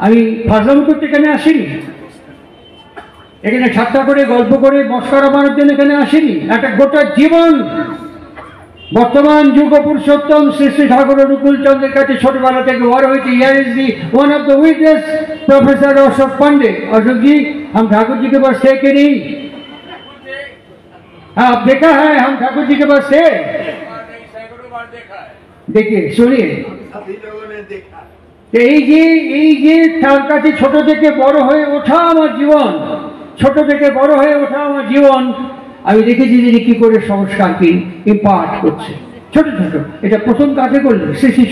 আমি ফাজলামি করতে এখানে আসিনি, এখানে ঠাট্টা করে গল্প করে মস্করা মারার জন্য এখানে আসিনি। একটা গোটা জীবন বর্তমান যুগ পুরুষোত্তম শ্রী শ্রী ঠাকুর অনুকূল চন্দ্রের কাছে ছোটবেলা থেকে বড় হয়েছে। Here is the one of the witness professor Ashok Pandey. Ashok ji, हम ठाकुर जी के पास थे कि नहीं? हाँ, आप देखा है हम ठाकुर जी के पास थे? देखिए, सुनिए, এই যে তার কাছে ছোট থেকে বড় হয়ে ওঠা আমার জীবন, ছোট থেকে বড় হয়ে ওঠা আমার জীবন, আমি দেখেছি যে কি করে সংস্কারকে ইম্পার্ট করছে ছোট ছোট। এটা প্রথম কাজে করলেন শ্রী শ্রী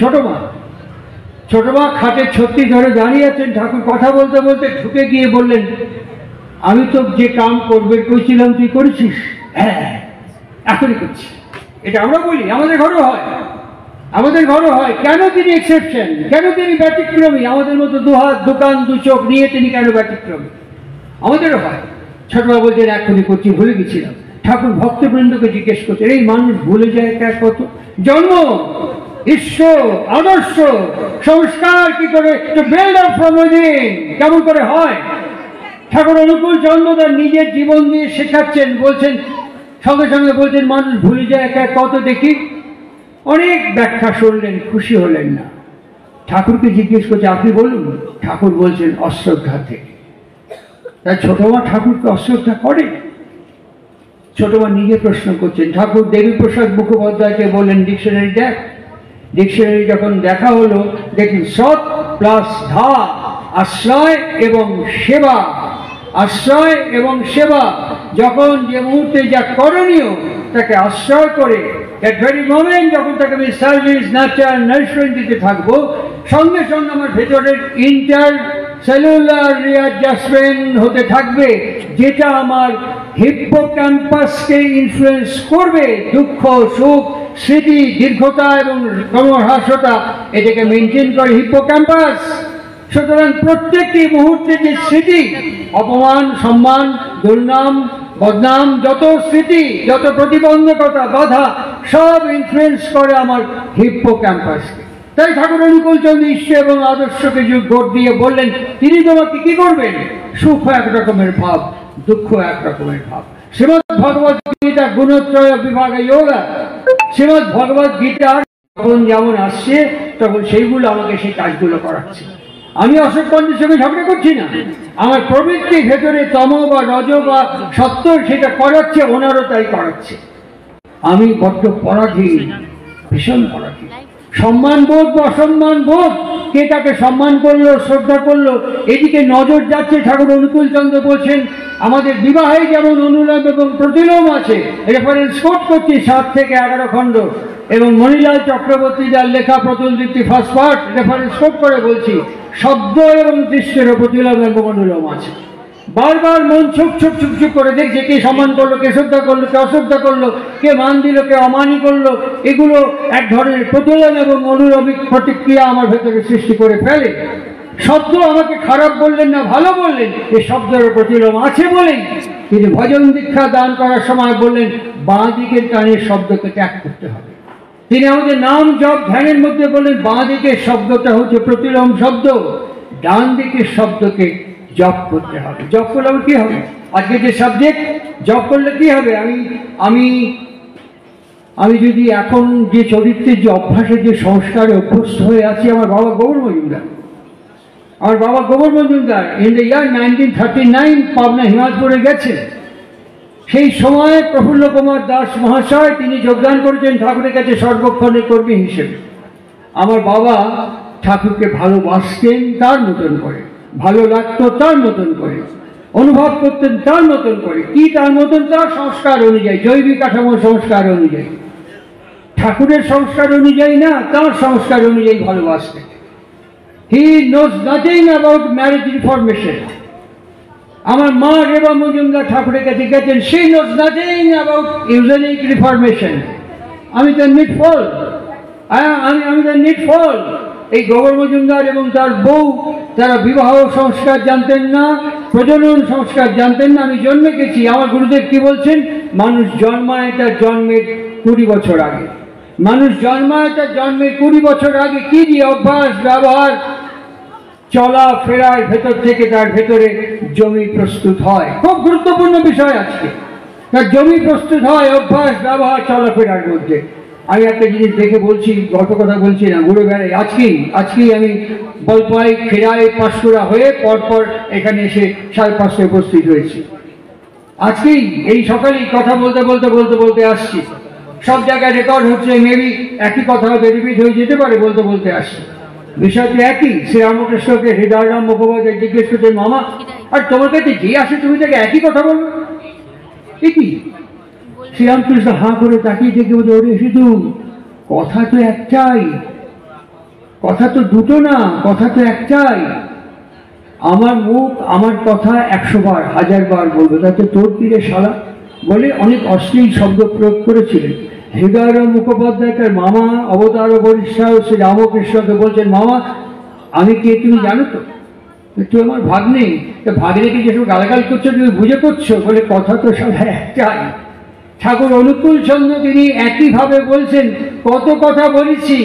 ছোট মা খাটের ছত্রি ধরে দাঁড়িয়ে আছেন। ঠাকুর কথা বলতে বলতে ঢুকে গিয়ে বললেন, আমি তো যে কাম করবে কইছিলাম তুই করেছিস? হ্যাঁ, এখনই করছি। এটা আমরা বলি, আমাদের ঘরও হয়। কেন তিনি এক্সেপশন, কেন তিনি ব্যতিক্রমী? আমাদের মতো দুহাত দোকান দু চোখ নিয়ে তিনি কেন ব্যতিক্রমী? আমাদেরও হয়। ছোটমা বলছেন এখনই করছি, ভুলে গেছিলাম। ঠাকুর ভক্তবৃন্দকে জিজ্ঞেস করছেন, এই মানুষ ভুলে যায় কত? জন্ম, ঈশ্বর, আদর্শ, সংস্কার কি করে কেমন করে হয়? ঠাকুর অনুকূল চন্দ্র তার নিজের জীবন দিয়ে শেখাচ্ছেন। বলছেন, সঙ্গে সঙ্গে বলছেন মানুষ ভুলে যায় কত দেখি। অনেক ব্যাখ্যা শুনলেন, খুশি হলেন না। ঠাকুরকে জিজ্ঞেস করছে, আপনি বলুন। ঠাকুর বলছেন, অশ্রদ্ধা থেকে। তাই ছোট মা ঠাকুরকে অশ্রদ্ধা করে? ছোট মা নিজে প্রশ্ন করছেন। ঠাকুর দেবীপ্রসাদ মুখোপাধ্যায়কে বললেন, ডিকশনারি দেখ। ডিকশনারি যখন দেখা হলো, দেখুন সৎ প্লাস ধা, আশ্রয় এবং সেবা। আশ্রয় এবং সেবা, যখন যে মুহূর্তে যা করণীয় তাকে আশ্রয় করে, এট ভেরি মোমেন্ট যখন তাকে আমি সার্ভিস, নাচার, নারিশমেন্ট দিতে থাকবো, সঙ্গে সঙ্গে আমার ভেতরের ইন্টার সেলুলার রিঅ্যাডজাস্টমেন্ট হতে থাকবে, যেটা আমার হিপ্পোক্যাম্পাসকে ইনফ্লুয়েন্স করবে। দুঃখ, সুখ, স্মৃতি, দীর্ঘতা এবং ক্রমহ্রাসতা, এটাকে মেনটেন করে হিপ্পোক্যাম্পাস। সুতরাং প্রত্যেকটি মুহূর্তে যে স্মৃতি, অপমান, সম্মান, দুর্নাম, বদনাম, যত স্মৃতি, যত প্রতিবন্ধকতা, বাধা, সব ইনফ্লুয়েন্স করে আমার হিপ্পোক্যাম্পাসকে। তাই ঠাকুর অনুকূল চন্দ্র ঈশ্বর এবং আদর্শকে জোর দিয়ে বললেন, তিনি তোমাকে কি করবেন? সুখ এক রকমের ভাব, দুঃখ এক রকমের ভাব। শ্রীমদ্ ভগবদ গীতা গুণত্রয় বিভাগে যোগা। শ্রীমদ্ ভগবদ গীতার যখন যেমন আসছে তখন সেইগুলো আমাকে সেই কাজগুলো করাচ্ছে। আমি অশোক পণ্ডিতের সঙ্গে ঝগড়া করছি না, আমার প্রবৃত্তি ভেতরে তম বা রজ বা সত্য সেটা করাচ্ছে, ওনারও তাই করাচ্ছে। আমি বড্ড পরাধীন, ভীষণ পরাধীন। সম্মান বোধ বা অসম্মান বোধ, কে তাকে সম্মান করলো, শ্রদ্ধা করলো, এদিকে নজর যাচ্ছে। ঠাকুর অনুকূল চন্দ্র বলছেন, আমাদের বিবাহে যেমন অনুলোম এবং প্রতিলোম আছে, রেফারেন্স কোট করছি 7 থেকে 11 খণ্ড, এবং মণিলাল চক্রবর্তী যার লেখা প্রতুল দীপ্তি ফার্স্ট পার্ট, রেফারেন্স কোট করে বলছি, শব্দ এবং দৃশ্যের প্রতিলোম এবং অনুলোম আছে। বারবার মন ছুক ছুক ছুক ছুক করে দেখছে, কে সম্মান করলো, কে শ্রদ্ধা করলো, কে অশ্রদ্ধা করলো, কে মান দিল, কে অমানি করলো। এগুলো এক ধরনের প্রতিলোম এবং অনুলোমিক প্রতিক্রিয়া আমার ভেতরে সৃষ্টি করে ফেলে। শব্দ আমাকে খারাপ বললেন না, ভালো বললেন, এই শব্দের প্রতিলোম আছে বলেই তিনি ভজন দীক্ষা দান করার সময় বললেন, বাঁ দিকের কানে শব্দকে ত্যাগ করতে হবে। তিনি আমাদের নাম জপ ধ্যানের মধ্যে বললেন, বাঁ দিকের শব্দটা হচ্ছে প্রতিলোম শব্দ, ডান দিকের শব্দকে জপ করতে হবে। জপ করলে আমার কি হবে? আজকে যে সাবজেক্ট, জপ করলে কি হবে? আমি যদি এখন যে চরিত্রের যে অভ্যাসের যে সংস্কারে অভ্যস্ত হয়ে আছি, আমার বাবা Gobar Majumdar in the year 1939 Pabna হিমালপুরে গেছেন। সেই সময় প্রফুল্ল কুমার দাস মহাশয় তিনি যোগদান করেছেন ঠাকুরের কাছে সর্বক্ষণের কর্মী হিসেবে। আমার বাবা ঠাকুরকে ভালোবাসতেন তার মতন করে, ভালো লাগতো তার মতন করে, অনুভব করতেন তার মতন করে। কি তার মতন? তার সংস্কার অনুযায়ী, জৈবিক কাঠামো সংস্কার অনুযায়ী, ঠাকুরের সংস্কার অনুযায়ী না, তার সংস্কার অনুযায়ী ভালোবাসতেন। He knows nothing about marriage reformation. আমার মা রেবা মজুমদার ঠাকুরের কাছে গেছেন, she knows nothing about eugenic reformation. আমি তার নিট ফল। এই গোবর মজুমদার এবং তার বউ, তারা বিবাহ সংস্কার জানতেন না, প্রজনন সংস্কার জানতেন না। আমি জন্মে গেছি, আমার গুরুদেব কি বলছেন? মানুষ জন্মায় তার জন্মের 20 বছর আগে। মানুষ জন্মায় তার জন্মের 20 বছর আগে কি দিয়ে অভ্যাস, ব্যবহার, চলা ফেরার ভেতর থেকে তার ভেতরে জমি প্রস্তুত হয়। খুব গুরুত্বপূর্ণ বিষয় আজকে, তার জমি প্রস্তুত হয় অভ্যাস, ব্যবহার, চলাফেরার মধ্যে। আমি একটা জিনিস দেখে বলছি, গল্প কথা বলছি না, ঘুরে বেড়াই। আজকেই আমি বলপাই, খেরাই, পাঁশকুড়া হয়ে পরপর এখানে এসে 5:30 উপস্থিত হয়েছি। আজকেই এই সকালেই কথা বলতে বলতে বলতে বলতে আসছি। সব জায়গায় রেকর্ড হচ্ছে, মেবি একই কথা হয়তো রিপিট হয়ে যেতে পারে, বলতে বলতে আসছি। বিষয়টি একই। শ্রীরামকৃষ্ণকে হৃদয়রাম মুখোপাধ্যায় জিজ্ঞেস করছেন, মামা আর তোমার কাছে যে আসে তুমি তাকে একই কথা বলো, কি? শ্রীরামকৃষ্ণ হাঁ করে তাকিয়ে দেখে বলছে, ওরে শুধু কথা তো একটাই, কথা তো দুটো না, কথা তো একটাই। আমার মুখ আমার কথা 100 বার 1000 বার বলবে, তাতে তোর তীরে শালা বলে অনেক অশ্লীল শব্দ প্রয়োগ করেছিলেন। হৃদয়রাম মুখোপাধ্যায় তার মামা অবতার বরিষ্ঠা শ্রী রামকৃষ্ণকে বলছেন, মামা আমি কে তুমি জানো তো? তুই আমার ভাগ্নে, ভাগ্নেকে যেসব গালাগাল করছো তুমি বুঝে করছো, বলে কথা তো সব একটাই। ঠাকুর অনুকূল চন্দ্র তিনি একইভাবে বলছেন, কত কথা বলেছি,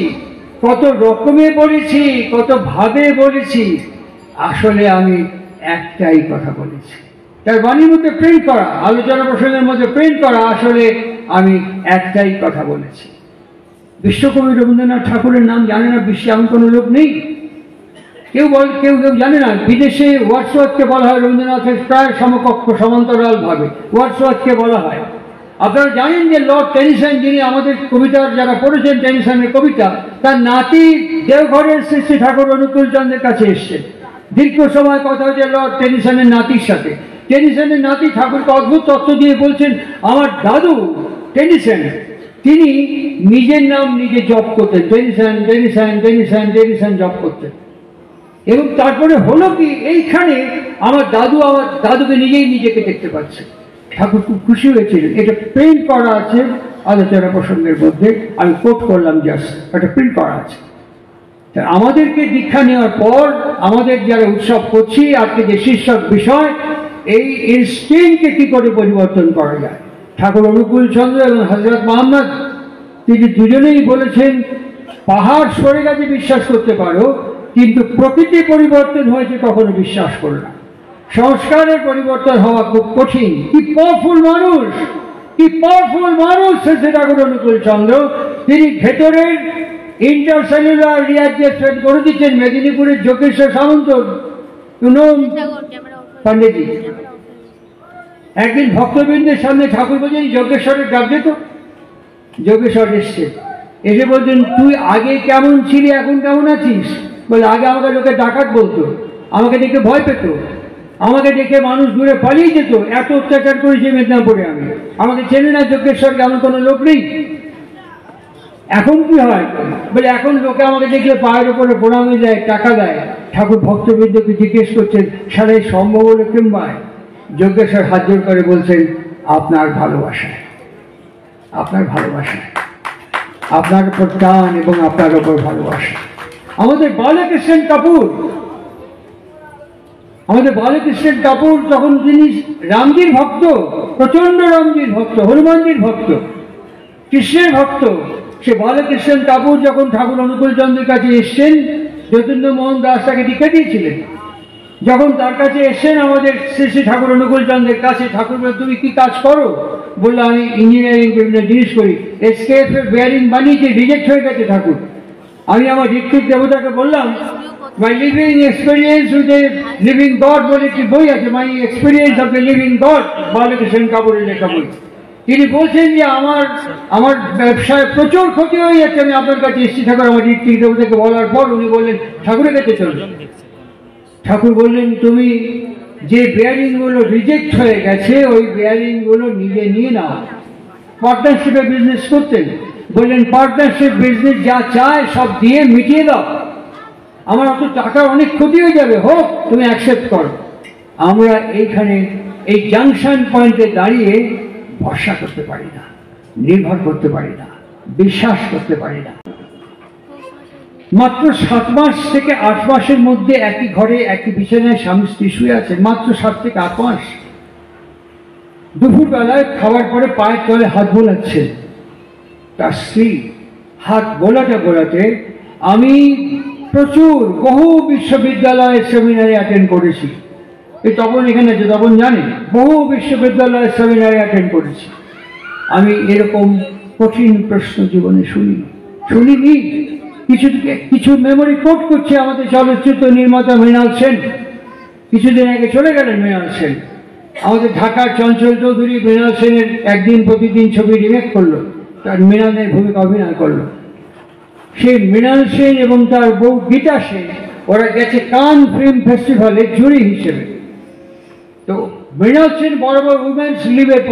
কত রকমে বলেছি, কত ভাবে বলেছি, আসলে আমি একটাই কথা বলেছি। তার বাণীর মধ্যে প্রিন্ট করা, আলোচনা প্রসঙ্গের মধ্যে প্রিন্ট করা, আসলে আমি একটাই কথা বলেছি। বিশ্বকবি রবীন্দ্রনাথ ঠাকুরের নাম জানে না বিশ্বে এমন কোনো লোক নেই। কেউ জানে না। বিদেশে ওয়ার্ডসওয়ার্থকে বলা হয় রবীন্দ্রনাথের প্রায় সমকক্ষ, সমান্তরাল ভাবে ওয়ার্ডসওয়ার্থকে বলা হয়। আপনারা জানেন যে লর্ড টেনিসন, যিনি আমাদের কবিতার যারা পড়েছেন টেনিসনের কবিতা, তার নাতি দেওঘরের শ্রী ঠাকুর অনুকূল চন্দ্রের কাছে এসছেন। দীর্ঘ সময় কথা হয়েছে লর্ড টেনিসনের নাতির সাথে। টেনিসনের নাতি ঠাকুরকে অদ্ভুত তত্ত্ব দিয়ে বলছেন, আমার দাদু টেনিসন তিনি নিজের নাম নিজে জপ করতেন, টেনিসন টেনিসন টেনিসন টেনিসন জপ করতেন। এবং তারপরে হলো কি, এইখানে আমার দাদুকে নিজেকে দেখতে পাচ্ছে। ঠাকুর খুব খুশি হয়েছিলেন। এটা প্রিন্ট করা আছে আলোচনা প্রসঙ্গের মধ্যে, আমি কোট করলাম জাস্ট, এটা প্রিন্ট করা আছে। আমাদেরকে দীক্ষা নেওয়ার পর আমাদের যারা উৎসব করছি, আজকে যে শীর্ষক বিষয়, এই ইনস্টিংক্টকে কি করে পরিবর্তন করা যায়। ঠাকুর অনুকূল চন্দ্র এবং হযরত মুহাম্মদ তিনি দুজনেই বলেছেন, পাহাড় সরে গেছে বিশ্বাস করতে পারো, কিন্তু প্রকৃতি পরিবর্তন হয়েছে কখনো বিশ্বাস করো না। সংস্কারের পরিবর্তন হওয়া খুব কঠিন। কি পাওয়ারফুল মানুষ, কি পাওয়ারফুল মানুষ শ্রী ঠাকুর অনুকূল চন্দ্র। তিনি ভেতরের ইন্টারসেলুলার রিয়াজেশন করে দিচ্ছেন। মেদিনীপুরের যোগেশ্বর সামন্ত পান্ডেজি একদিন ভক্তবৃন্দের সামনে ঠাকুর বলছেন, যোগেশ্বরের ডাক দিত। যোগেশ্বর এসছে, এসে বলছেন, তুই আগে কেমন ছিলি এখন কেমন আছিস? বলে, আগে আমাকে লোকে ডাকাত বলতো, আমাকে দেখে ভয় পেত, আমাকে দেখে মানুষ দূরে পালিয়ে যেত, এত অত্যাচার করেছি মেদিনীপুরে আমি, আমাকে চেনে না যোগেশ্বর এমন কোনো লোক নেই। এখন কি হয়? বলে, এখন লোকে আমাকে দেখলে পায়ের উপরে প্রণামে দেয়, টাকা দেয়। ঠাকুর ভক্তবৃন্দকে জিজ্ঞেস করছেন, সারা সম্ভব হলো কিংবায়? যোগেশ্বর হাত জোর করে বলছেন, আপনার ভালোবাসায়, আপনার ভালোবাসায়, আপনার উপর টান এবং আপনার উপর ভালোবাসা। আমাদের বালকৃষ্ণ কাপুর তখন তিনি রামজির ভক্ত, প্রচন্ড রামজির ভক্ত, হনুমানজির ভক্ত, কৃষ্ণের ভক্ত। সে বালকৃষ্ণ কাপুর যখন ঠাকুর অনুকূল চন্দ্রের কাছে এসছেন, যতীন্দ্র মোহন দাস তাকে দীক্ষা দিয়েছিলেন। যখন তার কাছে এসছেন আমাদের শ্রী ঠাকুর অনুকূল চন্দ্রের কাছে, ঠাকুর বলে, তুমি কি কাজ করো? বললো, আমি ইঞ্জিনিয়ারিং বিভিন্ন জিনিস করি। এসকেএফ এর বেয়ারিং বানিয়েছে, রিজেক্ট হয়ে গেছে ঠাকুর। আমি আমার ঋত্বিক দেবতাকে বললাম, মাই living experience with a living god বলে একটি বই আছে, মাই experience of a living god, Balkrishna কাপুরের লেখা বই। তিনি বলছেন যে আমার ব্যবসায় প্রচুর ক্ষতি হয়ে যাচ্ছে, আমি আপনার কাছে এসেছি। ঠাকুর আমার ঋত্বিক দেবতাকে বলার পর উনি বললেন, ঠাকুরের কাছে চলুন। ঠাকুর বললেন, তুমি যে বেয়ারিংগুলো রিজেক্ট হয়ে গেছে ওই বেয়ারিংগুলো নিজে নিয়ে নাও। পার্টনারশিপে বিজনেস করতেন। বললেন, পার্টনারশিপ বিজনেস যা চায় সব দিয়ে মিটিয়ে দাও, আমার অত টাকার অনেক ক্ষতি হয়ে যাবে, হোক, তুমি অ্যাকসেপ্ট করো। আমরা এইখানে এই জাংশন পয়েন্টে দাঁড়িয়ে ভরসা করতে পারি না, নির্ভর করতে পারি না, বিশ্বাস করতে পারি না। মাত্র 7 মাস থেকে 8 মাসের মধ্যে একই ঘরে একই বিছানায় স্বামী স্ত্রী শুয়ে আছেন, মাত্র 7 থেকে 8 মাস। দুপুর বেলায় খাবার পরে পায়ের তলে হাত বোলাচ্ছেন তার স্ত্রী। হাত বোলাতে বোলাতে, আমি প্রচুর বহু বিশ্ববিদ্যালয়ের সেমিনারে অ্যাটেন্ড করেছি। এই তপন এখানে আছে, তপন জানে, বহু বিশ্ববিদ্যালয়ের সেমিনারে অ্যাটেন্ড করেছি। আমি এরকম কঠিন প্রশ্ন জীবনে শুনিনি। কিছু মেমোরি কোট করছে আমাদের চলচ্চিত্র নির্মাতা মৃণাল সেন, কিছুদিন আগে চলে গেলেন মৃণাল সেন। আমাদের ঢাকার চঞ্চল চৌধুরী মৃণাল সেনের একদিন প্রতিদিন ছবি রিমেক করলো, তার মৃণালের ভূমিকা অভিনয় করলো। সেই মৃণাল সেন এবং তার বউ গীতা সেন ওরা গেছে কান ফিল্ম ফেস্টিভ্যালে জুরি হিসেবে। তো মৃণাল সেন বরাবর উইমেন্স লিভের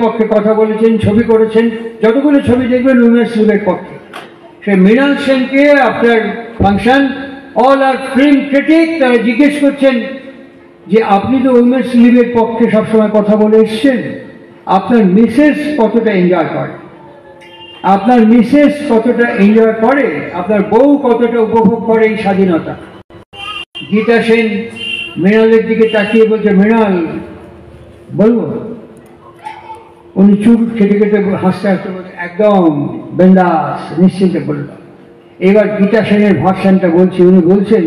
পক্ষে কথা বলেছেন, ছবি করেছেন, যতগুলো ছবি দেখবেন উইমেন্স লিভের পক্ষে। সেই মৃণাল সেনকে আফটার ফাংশন অল আর ফিল্ম ক্রিটিক তারা জিজ্ঞেস করছেন যে আপনি তো উইমেন্স লিভের পক্ষে সবসময় কথা বলে এসছেন, আপনার মিসেস কতটা এনজয় করে, আপনার বউ কতটা উপভোগ করে এই স্বাধীনতা। গীতা সেন মৃণালের দিকে তাকিয়ে বলছে, মৃণাল বলবো? উনি চুপ খেটে হাসতে বলছে, একদম বিন্দাস, নিশ্চিন্তে বলল। এবার গীতা সেনের ভার্সনটা বলছি। উনি বলছেন,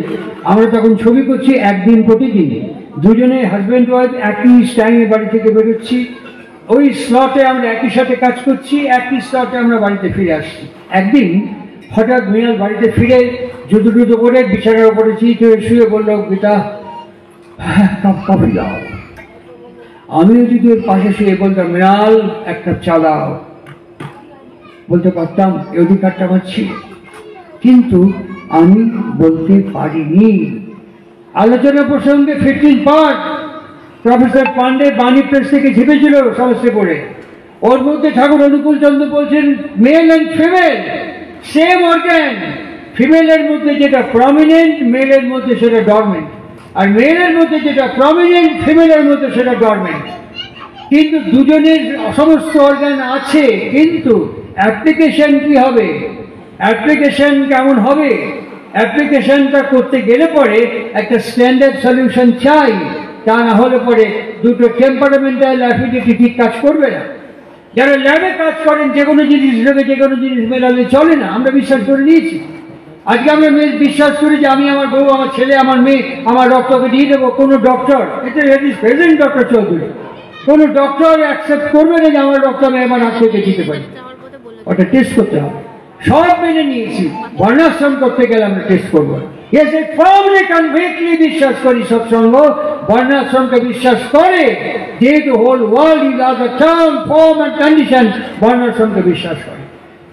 আমরা তখন ছবি করছি একদিন প্রতিদিন, দুজনে হাজব্যান্ড ওয়াইফ একই টাইমে বাড়ি থেকে বেরোচ্ছি, ওই স্লটে আমরা একই সাথে কাজ করছি, একই স্লটে আমরা বাড়িতে ফিরে আসছি। একদিন হঠাৎ মৃণাল বাড়িতে ফিরে জুতো করে বিছানার উপরে শুয়ে বলল, গীতা কাপ কফি দাও। আমিও যদি ওর পাশে শুয়ে বলতাম, মৃণাল এক কাপ চা দাও, বলতে পারতাম, এই অধিকারটা আমার ছিল, কিন্তু আমি বলতে পারিনি। আলোচনা প্রসঙ্গে 15 পার্ট প্রফেসর পান্ডে বাণী প্রেস থেকে ঝেপেছিল সমস্ত করে। ওর মধ্যে ঠাকুর অনুকূল চন্দ্র বলছেন, male and female same organ, ফিমেলের মধ্যে যেটা প্রমিনেন্ট মেলের মধ্যে সেটা ডরমেন্ট, আর মেলের মধ্যে যেটা প্রমিনেন্ট ফিমেলের মধ্যে সেটা ডরমেন্ট। কিন্তু দুজনের সমস্ত অর্গান আছে, কিন্তু অ্যাপ্লিকেশন কি হবে, অ্যাপ্লিকেশন কেমন হবে, অ্যাপ্লিকেশনটা করতে গেলে পরে একটা স্ট্যান্ডার্ড সলিউশন চাই, তা না হলে পরে দুটো টেম্পারামেন্টাল অ্যাফিনিটি ঠিক কাজ করবে না। যারা ল্যাবে কাজ করেন যে কোনো জিনিস মেলালে চলে না, আমরা বিশ্বাস করে নিয়েছি। আজকে আমরা বিশ্বাস করি যে আমি আমার বউ, আমার ছেলে, আমার মেয়ে, আমার রক্তকে দিয়ে দেবো। কোনো ডক্টর, এটা প্রেসিডেন্ট ডক্টর চৌধুরী, কোনো ডক্টর অ্যাকসেপ্ট করবে না যে আমার রক্ত আমি আমার আত্মীয়কে দিতে পারি, ওটা টেস্ট করতে হবে। সব মেনে নিয়েছি, বর্ণাশ্রম করতে গেলে আমরা টেস্ট করবো। বিশ্বাস করি সৎসঙ্গ বর্ণাশ্রমকে বিশ্বাস করে, যেহেতু whole world is a term form and condition, বর্ণাশ্রমকে বিশ্বাস করে।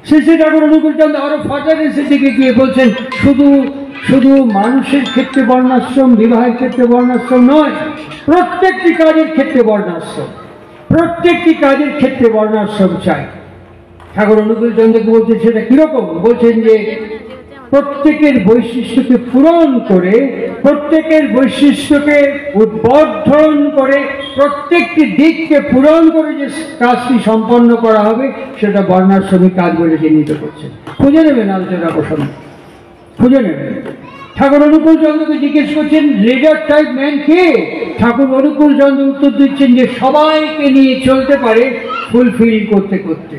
শ্রী ঠাকুর অনুকূল চন্দ্র আরো ফার্দারেন্সের দিকে গিয়ে বলছেন, শুধু মানুষের ক্ষেত্রে বর্ণাশ্রম, বিবাহের ক্ষেত্রে বর্ণাশ্রম নয়, প্রত্যেকটি কাজের ক্ষেত্রে বর্ণাশ্রম চাই। ঠাকুর অনুকূল চন্দ্রকে বলছেন সেটা কিরকম, বলছেন যে প্রত্যেকের বৈশিষ্ট্যকে পূরণ করে, প্রত্যেকের বৈশিষ্ট্যকে উদ্বোধন করে, প্রত্যেকটি দিককে পূরণ করে যে কাজটি সম্পন্ন করা হবে সেটা বর্ণাশ্রমিক কাজ বলে চিহ্নিত করছেন। খুঁজে নেবেন আলোচনা প্রসঙ্গ, খুঁজে নেবেন। ঠাকুর অনুকূল চন্দ্রকে জিজ্ঞেস করছেন লিডার টাইপ ম্যান কে? ঠাকুর অনুকূল চন্দ্র উত্তর দিচ্ছেন যে সবাইকে নিয়ে চলতে পারে ফুলফিল করতে করতে,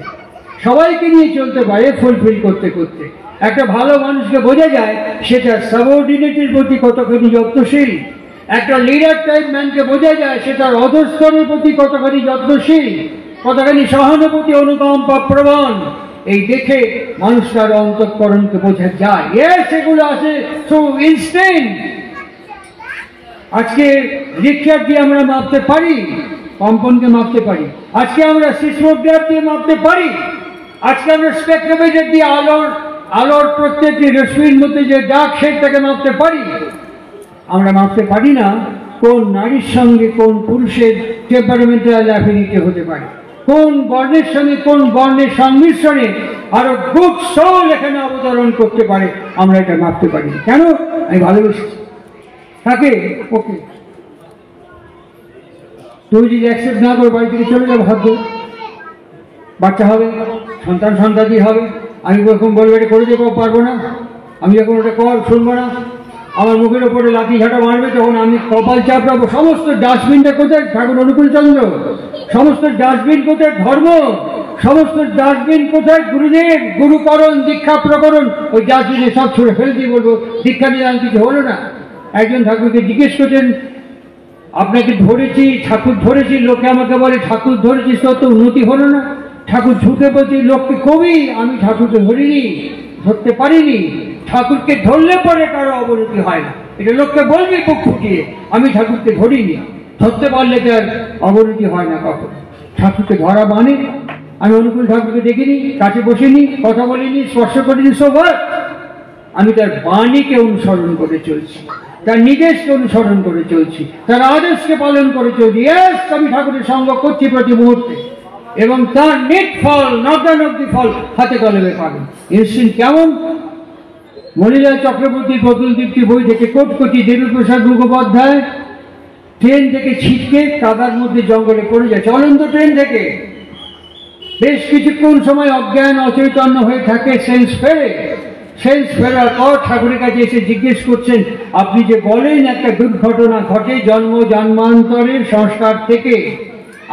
সবাইকে নিয়ে চলতে পারে ফুলফিল করতে করতে। একটা ভালো মানুষকে বোঝা যায় সেটা সাবঅর্ডিনেটের প্রতি কতখানি যত্নশীল, একটা লিডার টাইপ ম্যানকে বোঝা যায় সেটার অধস্তরের প্রতি কতখানি যত্নশীল, কতখানি সহানুভূতি অনুকম্পা প্রবণ। এই দেখে মানুষটার অন্তঃকরণকে বোঝা যায়। সেগুলো আছে সো ইনস্ট্যান্ট। আজকে রিক্সার দিয়ে আমরা মাপতে পারি, কম্পনকে মাপতে পারি। আজকে আমরা সিসমোগ্রাফ দিয়ে মাপতে পারি। আজকে আমরা স্পেকট্রোমিটার দিয়ে আলোর প্রত্যেকটি রশ্মির মধ্যে যে ডাক সেটাকে মাপতে পারি। আমরা মাপতে পারি না কোন নারীর সঙ্গে কোন পুরুষের টেম্পারামেন্টাল অ্যাফিনিটি হতে পারে, কোন বর্ণের সঙ্গে কোন বর্ণের সংমিশ্রণে আরো গুড সোল এখানে অবতরণ করতে পারে, আমরা এটা মাপতে পারি। কেন? আমি ভালোবেসেছি তাকে, ওকে। তুই যদি অ্যাকসেপ্ট না করে বাড়ি থেকে চলে যাবো, ভাগ্য বাচ্চা হবে, সন্তানদি হবে, আমি যখন বলবো এটা করে দেবো, পারবো না, আমি যখন ওটা শুনবো না, আমার মুখের ওপরে লাঠি ঝাঁটা মারবে, তখন আমি কপাল চাপড়াবো। সমস্ত ডাস্টবিনটা কোথায়? ঠাকুর অনুকূল চন্দ্র। সমস্ত ডাস্টবিন কোথায়? ধর্ম। সমস্ত ডাস্টবিন কোথায়? গুরুদেব, গুরুকরণ, দীক্ষা প্রকরণ, ওই ডাস্টবিনে সব ছুঁড়ে ফেলে দিয়ে বলবো দীক্ষা নিলাম, কিছু হলো না। একজন ঠাকুরকে জিজ্ঞেস করছেন, আপনাকে ধরেছি, ঠাকুর ধরেছি, লোকে আমাকে বলে ঠাকুর ধরেছিস, তো উন্নতি হলো না। ঠাকুর ঝুঁকে বলছি লোককে, কবি আমি ঠাকুরকে ধরিনি, ধরতে পারিনি। ঠাকুরকে ধরলে পরে কারো অবনতি হয় না, এটা লোককে বলবি বুক ফুটিয়ে, আমি ঠাকুরকে ধরিনি। ধরতে পারলে তার অবনতি হয় না কখন। ঠাকুরকে ধরা মানে, আমি অনুকূল ঠাকুরকে দেখিনি, কাছে বসিনি, কথা বলিনি, স্পর্শ করিনি, সবার আমি তার বাণীকে অনুসরণ করে চলছি, তার নির্দেশকে অনুসরণ করে চলছি, তার আদেশকে পালন করে চলছি। আমি ঠাকুরের সঙ্গ করছি প্রতি মুহূর্তে, এবং তার নেট ফল, নগ্নানগ্নি ফল হাতে কলমে পাবেন। ইনস্টিন কেমন? মণিলাল চক্রবর্তীর প্রতুল দীপ্তি বই থেকে কোটকটি দেবীপ্রসাদ মুখোপাধ্যায় ট্রেন থেকে ছিটকে কাদার মধ্যে জঙ্গলে পড়ে যায়, চলন্ত ট্রেন থেকে। বেশ কিছুক্ষণ সময় অজ্ঞান অচৈতন্য হয়ে থাকে, সেন্স ফেরে। সেন্স ফেরার পর ঠাকুরের কাছে এসে জিজ্ঞেস করছেন, আপনি যে বলেন একটা দুর্ঘটনা ঘটে জন্ম জন্মান্তরের সংস্কার থেকে,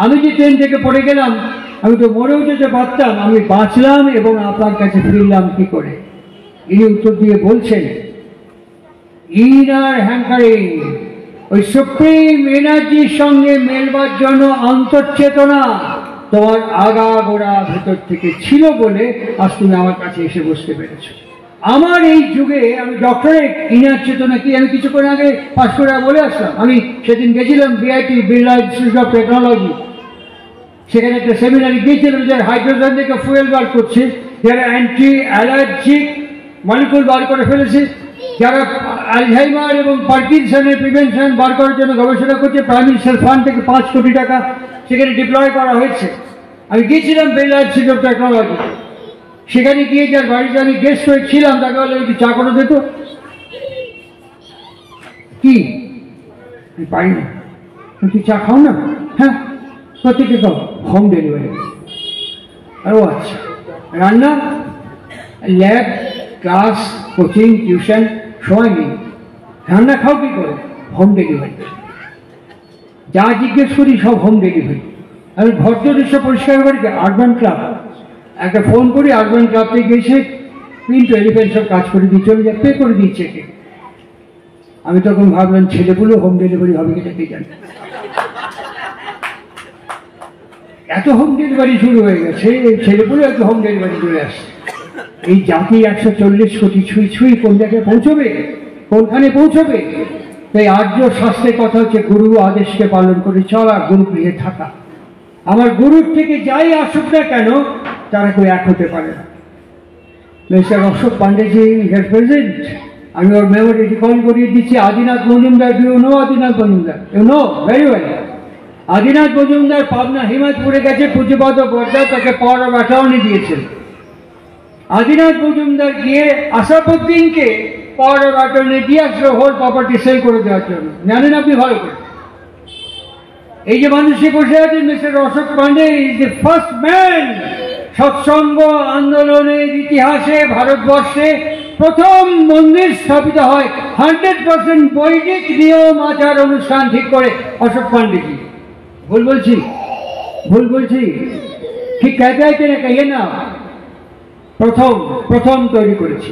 আমি যে ট্রেন থেকে পড়ে গেলাম, আমি তো মরেও যেতে পারতাম, আমি বাঁচলাম এবং আপনার কাছে ফিরলাম কি করে? ইনি উত্তর দিয়ে বলছেন, ইনার হ্যাঙ্কারিং, ওই সুপ্রিম এনার্জির সঙ্গে মেলবার জন্য অন্তর্চেতনা তোমার আগাগোড়া ভেতর থেকে ছিল বলে আজ তুমি আমার কাছে এসে বসতে পেরেছো। আমার এই যুগে আমি ডক্টরেট ইনার চেতনা কি, আমি কিছুক্ষণ আগে পাশ করে বলে আসলাম। আমি সেদিন গেছিলাম BIT, Birla institute of technology, সেখানে একটা সেমিনারে গিয়েছিলাম, যারা হাইড্রোজেন থেকে ফুয়েল বার করছে, যারা অ্যান্টি অ্যালার্জিক মলিকুল বার করে ফেলেছে, যারা আলঝাইমার এবং পার্কিনসনের প্রিভেনশন বার করার জন্য গবেষণা করছে, প্রাইম মিনিস্টার ফান্ড থেকে 5 কোটি টাকা সেখানে ডিপ্লয় করা হয়েছে। আমি গিয়েছিলাম বিড়লা ইনস্টিটিউট অফ টেকনোলজি, সেখানে গিয়ে যার বাড়িতে আমি গেস্ট হয়ে ছিলাম তাকে বলে একটু চা করে দিত। কি আমি পারি না, তুই চা খাও না? হ্যাঁ, প্রত্যেকে খাও, হোম ডেলিভারি। আরও আচ্ছা, রান্না, ল্যাব, ক্লাস, কোচিং, টিউশন সময় নেই, রান্না খাও কি করে? Home delivery. যা জিজ্ঞেস করি সব হোম ডেলিভারি। আমি ঘর দৃশ্য পরিষ্কার করি, আরবান ক্লাব, একটা ফোন করি, আরবান ক্লাব থেকে এসে পিন টু এলিফেন্ট সব কাজ করে দিয়ে চলে যায়, পে করে দিচ্ছে কে। আমি তখন ভাবলাম ছেলেগুলো হোম ডেলিভারি হবে কিনা কে জানে। এত হোম ডেলিভারি শুরু হয়ে গেছে, ছেলেগুলো একটু হোম ডেলিভারি চলে আসছে। এই জাতি 140 কোটি ছুঁই ছুঁই কোন জায়গায় পৌঁছবে, কোনখানে পৌঁছবে? তাই আর্য শাস্ত্রের কথা হচ্ছে গুরু আদেশকে পালন করে চলা, গুরু গৃহে থাকা। আমার গুরুর থেকে যাই আসুক না কেন, তারা কেউ এক হতে পারে না। Mister Ashok Pandeji here present, আমি ওর মেমোরি রিকল করিয়ে দিচ্ছি। Adinath Majumdar, do you know Adinath Majumdar? You know very well. Adinath Majumdar Pabna হিমায়তপুরে গেছে, পূজ্যপাদ বর্দা তাকে পাওয়ার অফ অ্যাটর্নি দিয়েছেন। আদিনাথ মজুমদার গিয়ে আসাদুদ্দিনকে পাওয়ার অফ অ্যাটর্নি দিয়ে আসলে হোল প্রপার্টি সেল করে দেওয়ার জন্য। জানেন আপনি ভালো করে, এই যে মানুষে বসে আছেন, mister Ashok Pandey is the first man. Satsang আন্দোলনের ইতিহাসে ভারতবর্ষে প্রথম মন্দির স্থাপিত হয় 100% বৈদিক নিয়ম আচার অনুষ্ঠান ঠিক করে অশোক পান্ডেজি। ভুল বলছি? ভুল বলছি? ঠিক कहते हैं कि না কহিয়ে না, প্রথম তৈরি করেছি।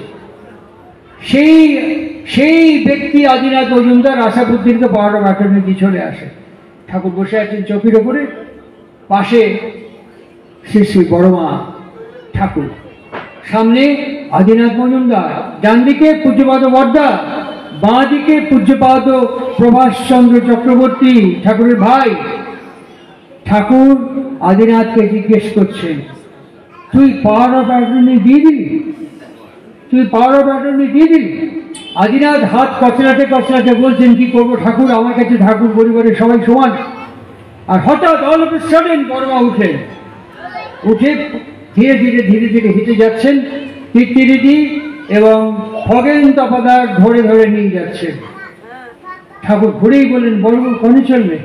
সেই ব্যক্তি আদিনাথ মজুমদার আসাদুদ্দিনকে পাওয়ার অফ অ্যাটর্নি দিয়ে চলে আসে। ঠাকুর বসে আছেন চৌকির ওপরে, পাশে শ্রী শ্রী বড়মা ঠাকুর, সামনে আদিনাথ মজুমদার, ডান দিকে পূজ্যপাদ বর্দা, বাঁ দিকে পূজ্যপাদ প্রভাষচন্দ্র চক্রবর্তী ঠাকুরের ভাই। ঠাকুর আদিনাথকে জিজ্ঞেস করছেন, তুই পাওয়ার অফ অ্যাটর্নি দিয়ে দিলি? তুই পাওয়ার অফ অ্যাটর্নি দিয়ে দিলি? আদিনাথ হাত কচলাতে কচলাতে বলছেন, কি করবো ঠাকুর, আমার কাছে ঠাকুর পরিবারের সবাই সমান। আর হঠাৎ অল অফ এ সাডেন বড়মা উঠে ধীরে ধীরে ধীরে ধীরে হেঁটে যাচ্ছেন, তীর্থিরিটি এবং খগেন তপাদার ধরে ধরে নিয়ে যাচ্ছেন। ঠাকুর ঘুরেই বললেন, বড়মা কোনে চলবে?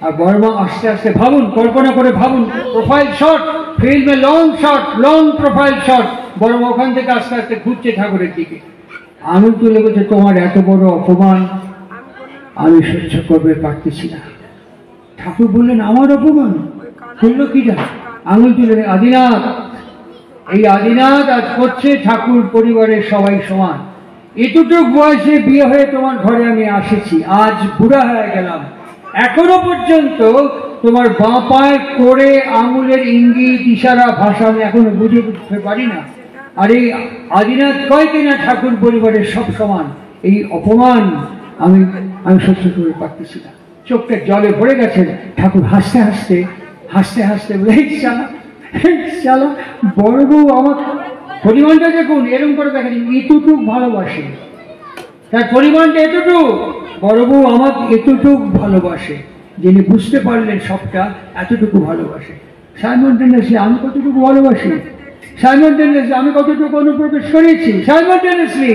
আর বড়মা আস্তে আস্তে, ভাবুন, কল্পনা করে ভাবুন, প্রোফাইল শট, ফিল্মে long shot, long profile shot, বড়মা ওখান থেকে আস্তে আস্তে ঘুরছে ঠাকুরের দিকে। আঙুল তুলে বলছে, তোমার এত বড় অপমান আমি সহ্য করবে পারতেছি না। ঠাকুর বললেন, আমার অপমান করলো কি? আঙুল তুলে আদিনাথ, এই আদিনাথ আজ করছে ঠাকুর পরিবারের সবাই সমান। এতটুক বয়সে বিয়ে হয়ে তোমার ঘরে আমি আসেছি, আজ বুড়া হয়ে গেলাম, এখনো পর্যন্ত তোমার বাঁ পায়ে করে আঙুলের ইঙ্গিত ইশারা ভাষা আমি এখনো বুঝে উঠতে পারি না। আর এই আদিনাথ কয় কিনা ঠাকুর পরিবারের সব সমান, এই অপমান আমি আমি সহ্য করে পারতেছি না। চোখটা জলে ভরে গেছে। ঠাকুর হাসতে হাসতে হাসতে হাসতে বলে, চালা বড় বউ আমার পরিমাণটা দেখুন, এরকম করে দেখেন এতটুক ভালোবাসে, তার পরিমাণটা এতটুক, বড় বউ আমার এতটুক ভালোবাসে। যিনি বুঝতে পারলেন সবটা এতটুকু ভালোবাসে। সাইমultaneously আমি কতটুকু ভালোবাসি, সাইমultaneously আমি কতটুকু অনুপ্রবেশ করেছি, সাইমultaneously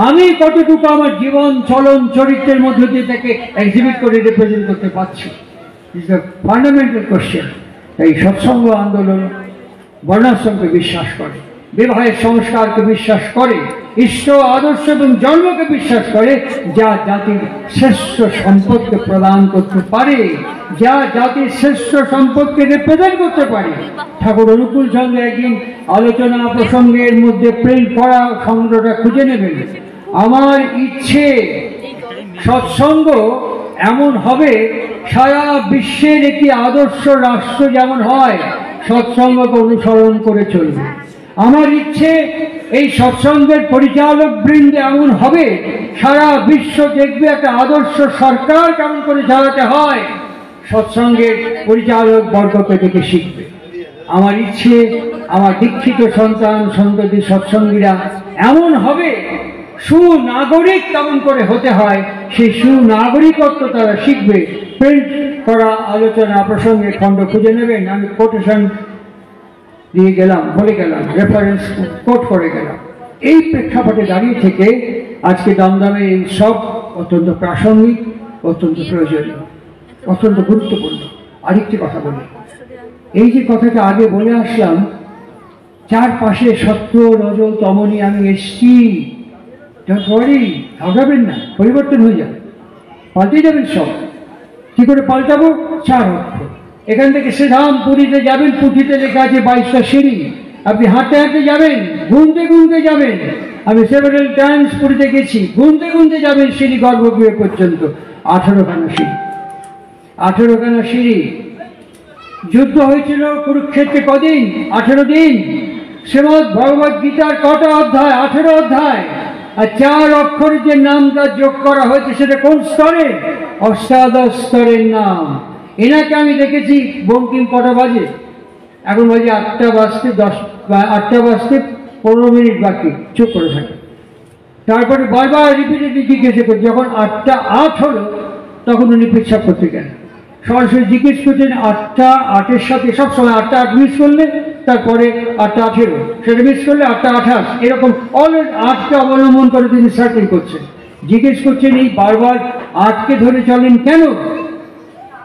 আমি কতটুকু আমার জীবন চলন চরিত্রের মধ্য দিয়ে তাকে এক্সিবিট করে রিপ্রেজেন্ট করতে পারছি। Is the fundamental question. এই সৎসঙ্গ আন্দোলন বর্ণাশ্রমকে বিশ্বাস করে, বিবাহের সংস্কারকে বিশ্বাস করে, ঈশ্বর আদর্শ এবং জন্মকে বিশ্বাস করে, যা জাতির শ্রেষ্ঠ সম্পদকে প্রদান করতে পারে, যা জাতির শ্রেষ্ঠ সম্পদকে রিপ্রেজেন্ট করতে পারে। ঠাকুর অনুকূল চন্দ্র একদিন আলোচনা প্রসঙ্গের মধ্যে প্রিন্ট করা সংগ্রহটা খুঁজে নেবেন। আমার ইচ্ছে সৎসঙ্গ এমন হবে, সারা বিশ্বের একটি আদর্শ রাষ্ট্র যেমন হয় সৎসঙ্গকে অনুসরণ করে চলবে। আমার ইচ্ছে এই সৎসঙ্গের পরিচালক বৃন্দ এমন হবে, সারা বিশ্ব দেখবে একটা আদর্শ সরকার কেমন করে চালাতে হয়, সৎসঙ্গের পরিচালক বর্গকে দেখে শিখবে। আমার ইচ্ছে আমার দীক্ষিত সন্তান সন্ততি সৎসঙ্গীরা এমন হবে, সুনাগরিক কেমন করে হতে হয় সেই সুনাগরিকত্ব তারা শিখবে। প্রিন্ট করা আলোচনা প্রসঙ্গে খণ্ড খুঁজে নেবেন, আমি কোটেশন দিয়ে গেলাম, বলে গেলাম, রেফারেন্স কোট করে গেলাম। এই প্রেক্ষাপটে দাঁড়িয়ে থেকে আজকে দমদমে এই সব অত্যন্ত প্রাসঙ্গিক, অত্যন্ত প্রয়োজনীয়, অত্যন্ত গুরুত্বপূর্ণ। আরেকটি কথা বলি, এই যে কথাটা আগে বলে আসলাম, চারপাশে সত্য রজ তমনি আমি এসছি, ঘাবড়াবেন না, পরিবর্তন হয়ে যাবে, পাল্টে যাবেন সব। কি করে পাল্টাবো? 4 অক্ষর। এখান থেকে শ্রীধাম পুরীতে যাবেন, পুঁথিতে লেখা আছে 22টা সিঁড়ি, আপনি হাঁটতে হাঁটতে যাবেন, গুনতে গুনতে যাবেন। আমি সেভারাল টাইমস পুরীতে গেছি, গুনতে গুনতে যাবেন সিঁড়ি গর্ভগৃহ পর্যন্ত। 18খানা সিঁড়ি, 18খানা সিঁড়ি। যুদ্ধ হয়েছিল কুরুক্ষেত্রে কদিন? 18 দিন। শ্রীমদ্ ভগবদ গীতার কটা অধ্যায়? 18 অধ্যায়। আর 4 অক্ষরের যে নামটা যোগ করা হয়েছে সেটা কোন স্তরে? অষ্টাদশ স্তরের নাম। এনাকে আমি দেখেছি বঙ্কিম কটা বাজে? এখন বাজে 8টা বাজতে 15 মিনিট বাকি, চুপ করে থাকে। তারপরে বারবার রিপিটেডলি জিজ্ঞাসা করি, যখন 8টা 8 হলো তখন উনি পেচ্ছাপ করতে গেলেন। সরাসরি জিজ্ঞেস করছেন 8টা 8-এর সাথে, সবসময় 8টা 8 মিস করলে তারপরে 8টা 18, সেটা মিস করলে 8টা 28, এরকম অলওয়েজ 8কে অবলম্বন করে তিনি সার্কেল করছেন। জিজ্ঞেস করছেন এই বারবার 8কে ধরে চলেন কেন?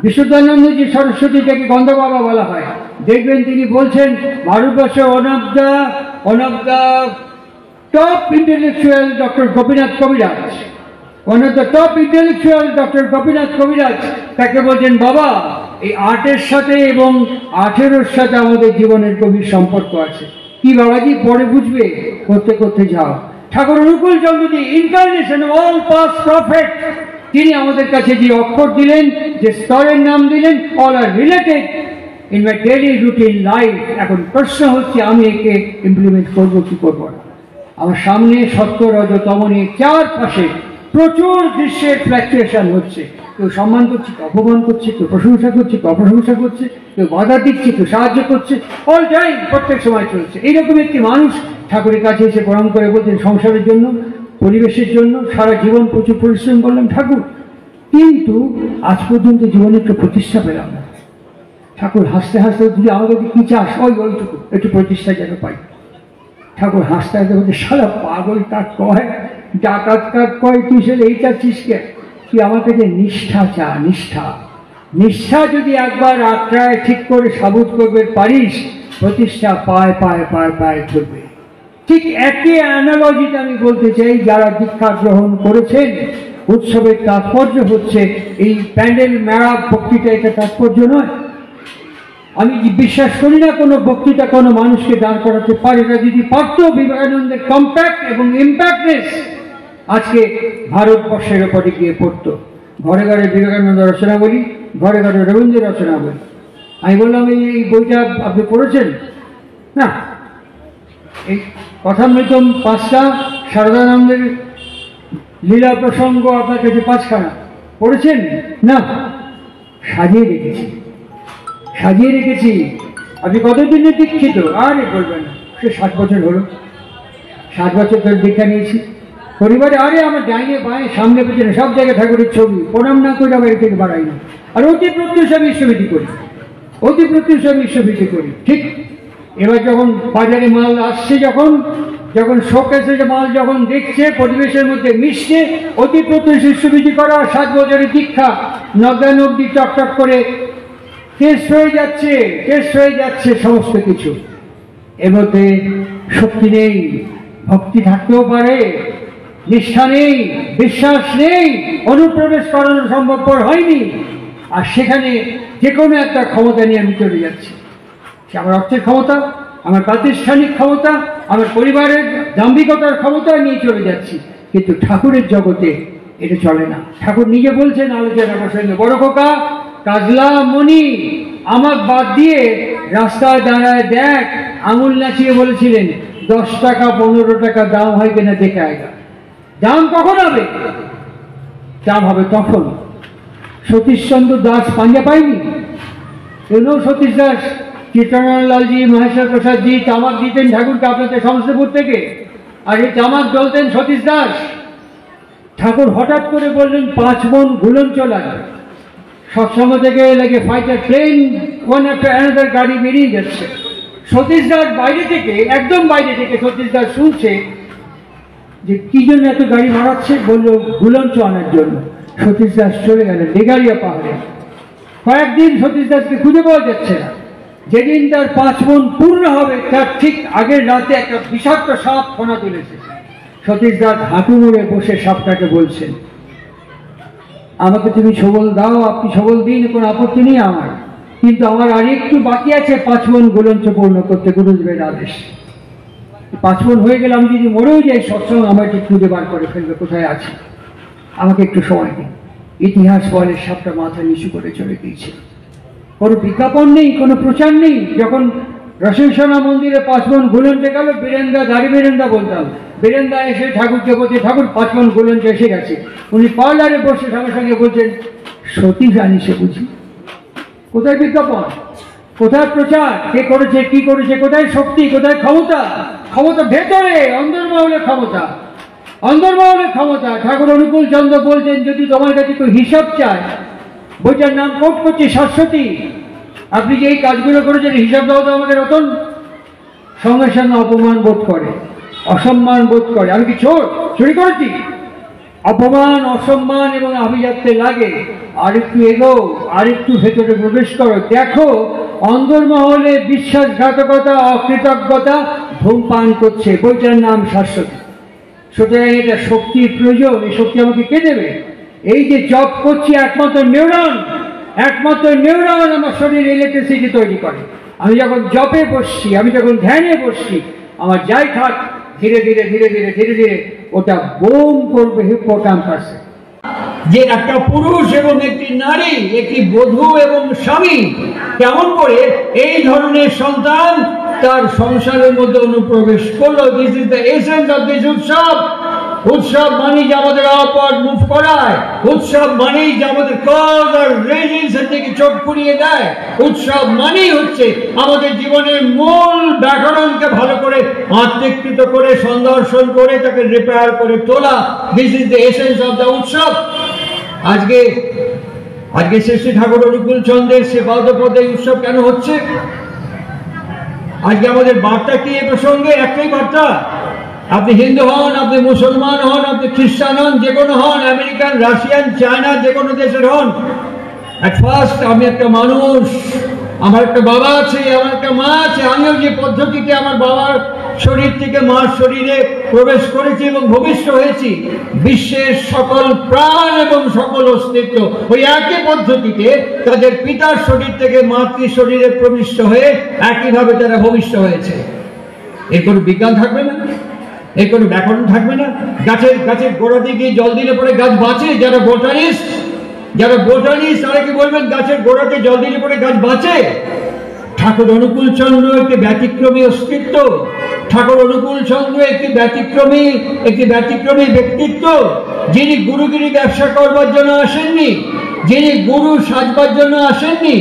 বিশুদ্ধানন্দজি সরস্বতী, যাকে গন্ধ বাবা বলা হয়, দেখবেন তিনি বলছেন ভারতবর্ষে one of the top intellectual doctor Gopinath Kaviraj, one of the top intellectual doctor Gopinath Kaviraj, তাকে বলছেন বাবা এই 8-এর সাথে এবং 18-এর সাথে আমাদের জীবনের গভীর সম্পর্ক আছে। কি বাবাজি? পরে বুঝবে, করতে করতে যাও। Thakur Anukul Chandraji, incarnation of all past prophet, তিনি আমাদের কাছে যে অক্ষর দিলেন, যে স্তরের নাম দিলেন, all are related in my daily routine life. এখন প্রশ্ন হচ্ছে আমি একে ইমপ্লিমেন্ট করবো কি করবো না। আমার সামনে সত্য রজ তমনি, চারপাশে প্রচুর দৃশ্যের ফ্ল্যাকচুয়েশন হচ্ছে। কেউ সম্মান করছে, কেউ অপমান করছে, কেউ প্রশংসা করছে, কেউ অপ্রশংসা করছে, কেউ বাধা দিচ্ছে, কেউ সাহায্য করছে, অল টাইম, প্রত্যেক সময় চলছে। এইরকম একটি মানুষ ঠাকুরের কাছে এসে প্রণাম করে বলতেন সংসারের জন্য, পরিবেশের জন্য সারা জীবন প্রচুর পরিশ্রম করলাম ঠাকুর, কিন্তু আজ পর্যন্ত জীবনে একটু প্রতিষ্ঠা পেলাম না। ঠাকুর হাসতে হাসতে যদি আমাকে কি চাস, ওইটুকু একটু প্রতিষ্ঠা যেন পাই। ঠাকুর হাসতে হাসতে বলছে সারা পাগল কাক কয়, ডাকাত কাক কয়, তুই সেটা এই চাচ্ছিস কে? তুই আমার কাছে নিষ্ঠা চা, নিষ্ঠা। নিষ্ঠা যদি একবার আত্রায় ঠিক করে সাবুত করবে পারিস, প্রতিষ্ঠা পায় পায় পায় পায় করবে। ঠিক একই অ্যানালজিতে আমি বলতে চাই, যারা দীক্ষা গ্রহণ করেছেন, উৎসবের তাৎপর্য হচ্ছে এই প্যান্ডেল মেলা ভক্তিটা, এটা তাৎপর্য নয়। আমি বিশ্বাস করি না কোনো বক্তৃতা কোনো মানুষকে দাঁড় করাতে পারে না। যদি পারত, বিবেকানন্দের কম্প্যাক্ট এবং ইম্প্যাক্টনেস আজকে ভারতবর্ষের ওপরে গিয়ে পড়তো। ঘরে ঘরে বিবেকানন্দ রচনাবলী, ঘরে ঘরে রবীন্দ্র রচনাবলী। আমি বললাম, এই বইটা আপনি পড়েছেন? না। এই কথামৃতম 5টা, শারদানন্দের লীলা প্রসঙ্গ আপনার কাছে 5খানা পড়েছেন? না। সাজিয়ে রেখেছি, সাজিয়ে রেখেছি। আপনি কতদিনে দীক্ষিত? আরে বলবেন না, সে 7 বছর হলো। 7 বছর ধরে দীক্ষা নিয়েছি। পরিবারে আরে আমার ডাইনে বাঁয়ে সামনে পেছনে সব জায়গায় ঠাকুরের ছবি, প্রণাম না করে বাড়ি থেকে বাড়াই না। আর অতি প্রত্যুষ আমি ঈশ্বরভীতি করি, অতি প্রত্যুষ আমি ঈশ্বরভীতি করি। ঠিক এবার যখন বাজারে মাল আসছে, যখন যখন শোকেসে মাল যখন দেখছে, পরিবেশের মধ্যে মিশছে, অতি প্রত্যুষ ঈশ্বরভীতি করা, 7 বছরের দীক্ষা নগ্নানব্দি টকটক করে টেস্ট হয়ে যাচ্ছে, টেস্ট হয়ে যাচ্ছে সমস্ত কিছু। এর মধ্যে শক্তি নেই, ভক্তি থাকতেও পারে, নিষ্ঠা নেই, বিশ্বাস নেই, অনুপ্রবেশ করানো সম্ভবপর হয়নি। আর সেখানে যে কোনো একটা ক্ষমতা নিয়ে আমি চলে যাচ্ছি। সে আমার অর্থের ক্ষমতা, আমার প্রাতিষ্ঠানিক ক্ষমতা, আমার পরিবারের দাম্ভিকতার ক্ষমতা নিয়ে চলে যাচ্ছি। কিন্তু ঠাকুরের জগতে এটা চলে না। ঠাকুর নিজে বলছেন আলোচনা প্রসঙ্গে, বড় খোকা, কাজলা মণি আমার বাদ দিয়ে রাস্তায় দাঁড়ায় দেখ, আঙুল নাচিয়ে বলেছিলেন 10 টাকা 15 টাকা দাম হয় কিনা দেখে আয়গা। দাম কখন হবে? দাম হবে তখন। সতীশচন্দ্র দাস পাঞ্জা পাইনি, সতীশ দাস, চিত্তরঞ্জনলালজি, মহেশ্বর প্রসাদজি তামাক দিতেন ঠাকুরকে আপনাদের সমস্তিপুর থেকে, আর এই তামাক জ্বলতেন সতীশ দাস। ঠাকুর হঠাৎ করে বললেন 5 মণ গুলঞ্চ লাগবে। সৎসঙ্গ থেকে লাগে fighter plane, one after another গাড়ি বেরিয়ে যাচ্ছে। সতীশ দাস বাইরে থেকে, একদম বাইরে থেকে সতীশ দাস শুনছে যে কি জন্য এত গাড়ি মারাচ্ছে। বললো গুলঞ্চ আনার জন্য। সতীশ দাস চলে গেলেন ডেগারিয়া পাহাড়ে। কয়েকদিন সতীশ দাসকে খুঁজে পাওয়া যাচ্ছে না। যেদিন তার 5 মণ পূর্ণ হবে, তার ঠিক আগের রাতে একটা বিষাক্ত সাপ ফোনা তুলেছে। সতীশ দাস হাঁটু মুড়ে বসে সাপটাকে বলছেন, আমাকে তুমি সবল দাও, আপনি সবল দিন, কোনো আপত্তি নেই আমার, কিন্তু আমার আর একটু বাকি আছে 5 মণ গুলঞ্চ পূর্ণ করতে, গুরুদেবের আদেশ। 5 মণ হয়ে গেলে আমি যদি মরেও যাই, সৎসঙ্গ আমাকে খুঁজে বার করে ফেলবে কোথায় আছে, আমাকে একটু সময় দিন। ইতিহাস বলে সাপটা মাথা নিচু করে চলে গিয়েছে। কোনো বিজ্ঞাপন নেই, কোনো প্রচার নেই। যখন রসেশ্বনা মন্দিরে 5 মণ গুলঞ্চ গেল, বীরেন্দা, দাড়ি বীরেন্দা বলতাম, বীরেন্দা এসে ঠাকুরকে বলছে, ঠাকুর 5 মণ গুলঞ্চ এসে গেছে। উনি পার্লারে বসে সঙ্গে সঙ্গে বলছেন, সতীশ আনিসে বুঝি? কোথায় বিজ্ঞাপন, কোথায় প্রচার, কে করেছে, কি করেছে, কোথায় শক্তি, কোথায় ক্ষমতা? ক্ষমতা ভেতরে, অন্দরমহলে ক্ষমতা, অন্দরমহলে ক্ষমতা। ঠাকুর অনুকূল চন্দ্র বলছেন, যদি তোমার কাছে কেউ হিসাব চায়, বইটার নাম কোট করছে শাশ্বতী, আপনি যে এই কাজগুলো করেছেন হিসাব দাও তো আমাকে রতন। সঙ্গে সঙ্গে অপমান বোধ করে, অসম্মান বোধ করে। আমি কি চোর, চুরি করেছি? অপমান, অসম্মান এবং আভিজাত্যে লাগে। আরেকটু এগো, আরেকটু ভেতরে প্রবেশ করো, দেখো অন্দরমহলে বিশ্বাসঘাতকতা, অকৃতজ্ঞতা ধূমপান করছে। বইটার নাম শাশ্বতী। সুতরাং এটা শক্তির প্রয়োজন। এই শক্তি আমাকে কে দেবে? এই যে জপ করছি, একমাত্র নিউরন, একমাত্র নিউরন আমার শরীরে ইলেকট্রিসিটি তৈরি করে। আমি যখন জপে বসছি, আমি যখন ধ্যানে বসছি, আমার যাই থাক, ধীরে ধীরে ধীরে ধীরে ধীরে ধীরে ওটা বোম করবে হিপোক্যাম্পাসে। যে একটা পুরুষ এবং একটি নারী, একটি বধূ এবং স্বামী কেমন করে এই ধরনের সন্তান তার সংসারের মধ্যে অনুপ্রবেশ করলো। This is the essence of this উৎসব। উৎসব মানেই যে আমাদের আপওয়ার্ড মুভ করায়, উৎসব মানেই যে আমাদের কজ আর রেজিনসের থেকে চোখ ফুরিয়ে দেয়। উৎসব মানেই হচ্ছে আমাদের জীবনের মূল ব্যাকরণকে ভালো করে আত্মীকৃত করে, সন্দর্শন করে, তাকে রিপেয়ার করে তোলা। This is the essence of the উৎসব। আজকে শ্রী শ্রী ঠাকুর অনুকূল চন্দ্রের সেবাদপদে উৎসব কেন হচ্ছে? আজকে আমাদের বার্তা কি এ প্রসঙ্গে? একটাই বার্তা, আপনি হিন্দু হন, আপনি মুসলমান হন, আপনি খ্রিস্টান হন, যে কোনো হন, আমেরিকান, রাশিয়ান, চায়না, যে কোনো দেশের হন, এট ফার্স্ট আমি একটা মানুষ, আমার একটা বাবা আছে, আমার একটা মা আছে। আমিও যে পদ্ধতিতে আমার বাবার শরীর থেকে মার শরীরে প্রবেশ করেছি এবং ভূমিষ্ঠ হয়েছি। বিশ্বের সকল প্রাণ এবং সকল অস্তিত্ব ওই একই পদ্ধতিতে তাদের পিতার শরীর থেকে মাতৃ শরীরে প্রবিষ্ট হয়ে একইভাবে তারা ভূমিষ্ঠ হয়েছে। এর কোনো বিজ্ঞান থাকবে না, এর কোনো ব্যাকরণ থাকবে না। গাছের গোড়াতে গিয়ে জল দিলে পরে গাছ বাঁচে? যারা বোটানিস্ট তারা কি বলবেন গাছের গোড়াতে জল দিলে পরে গাছ বাঁচে? ঠাকুর অনুকূল চন্দ্র একটি ব্যতিক্রমী অস্তিত্ব, ঠাকুর অনুকূল চন্দ্র একটি ব্যতিক্রমী ব্যক্তিত্ব, যিনি গুরুগিরি ব্যবসা করবার জন্য আসেননি, যিনি গুরু সাজবার জন্য আসেননি,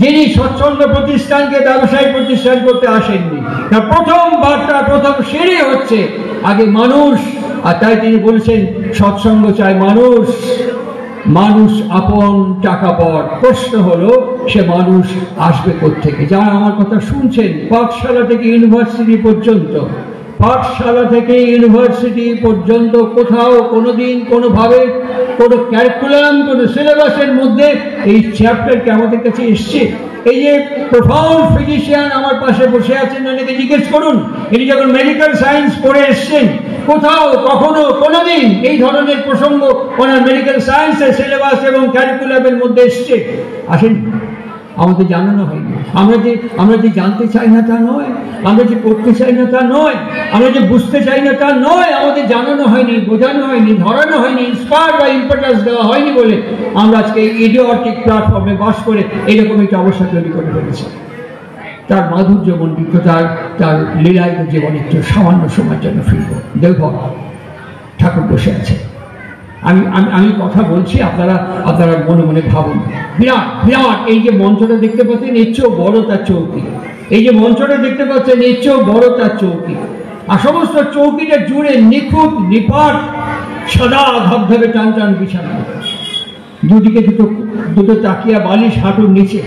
যিনি সৎসঙ্গ প্রতিষ্ঠানকে ব্যবসায়িক প্রতিষ্ঠান করতে আসেননি। তার প্রথম বার্তা, প্রথম সিঁড়ি হচ্ছে আগে মানুষ। আর তাই তিনি বলেছেন সৎসঙ্গ চায় মানুষ আপন টাকা পর। প্রশ্ন হলো সে মানুষ আসবে কোত্থেকে? যারা আমার কথা শুনছেন, পাঠশালা থেকে ইউনিভার্সিটি পর্যন্ত কোথাও কোনোদিন কোনোভাবে কোনো ক্যারিকুলাম, কোনো সিলেবাসের মধ্যে এই চ্যাপ্টারকে আমাদের কাছে এসছে? এই যে প্রফাউন্ড ফিজিশিয়ান আমার পাশে বসে আছেন, অনেকে জিজ্ঞেস করুন, ইনি যখন মেডিকেল সায়েন্স পড়ে এসছেন, কোথাও কখনো কোনোদিন এই ধরনের প্রসঙ্গ ওনার মেডিকেল সায়েন্সের সিলেবাস এবং ক্যারিকুলামের মধ্যে এসছে? আসেন, আমাদের জানানো হয়নি। আমরা যে জানতে চাই না তা নয়, আমরা যে করতে চাই না তা নয়, আমরা যে বুঝতে চাই না তা নয়, আমাদের জানানো হয়নি, বোঝানো হয়নি, ধরানো হয়নি, ইন্সপায়ার বা ইম্পর্টেন্স দেওয়া হয়নি বলে আমরা আজকে ইডিওটিক প্ল্যাটফর্মে বাস করে এইরকম একটা অবস্থা তৈরি করে ফেলেছি। তার মাধুর্য মণ্ডিত, তার লীলায়িত জীবন একটু সামান্য সময়ের জন্য ফিরব। দেখো ঠাকুর বসে আছে, আমি কথা বলছি, আপনারা মনে মনে ভাবুন। বিরাট এই যে মঞ্চটা দেখতে পাচ্ছেন, এর চেয়েও বড় তার চৌকি। এই যে মঞ্চটা দেখতে পাচ্ছেন, এর চেয়েও বড় তার চৌকি। আর সমস্ত চৌকিটা জুড়ে নিখুঁত নিপাট সাদা ধবধবে টান বিছানা, দুদিকে দুটো তাকিয়া বালিশ হাঁটুর নিচে,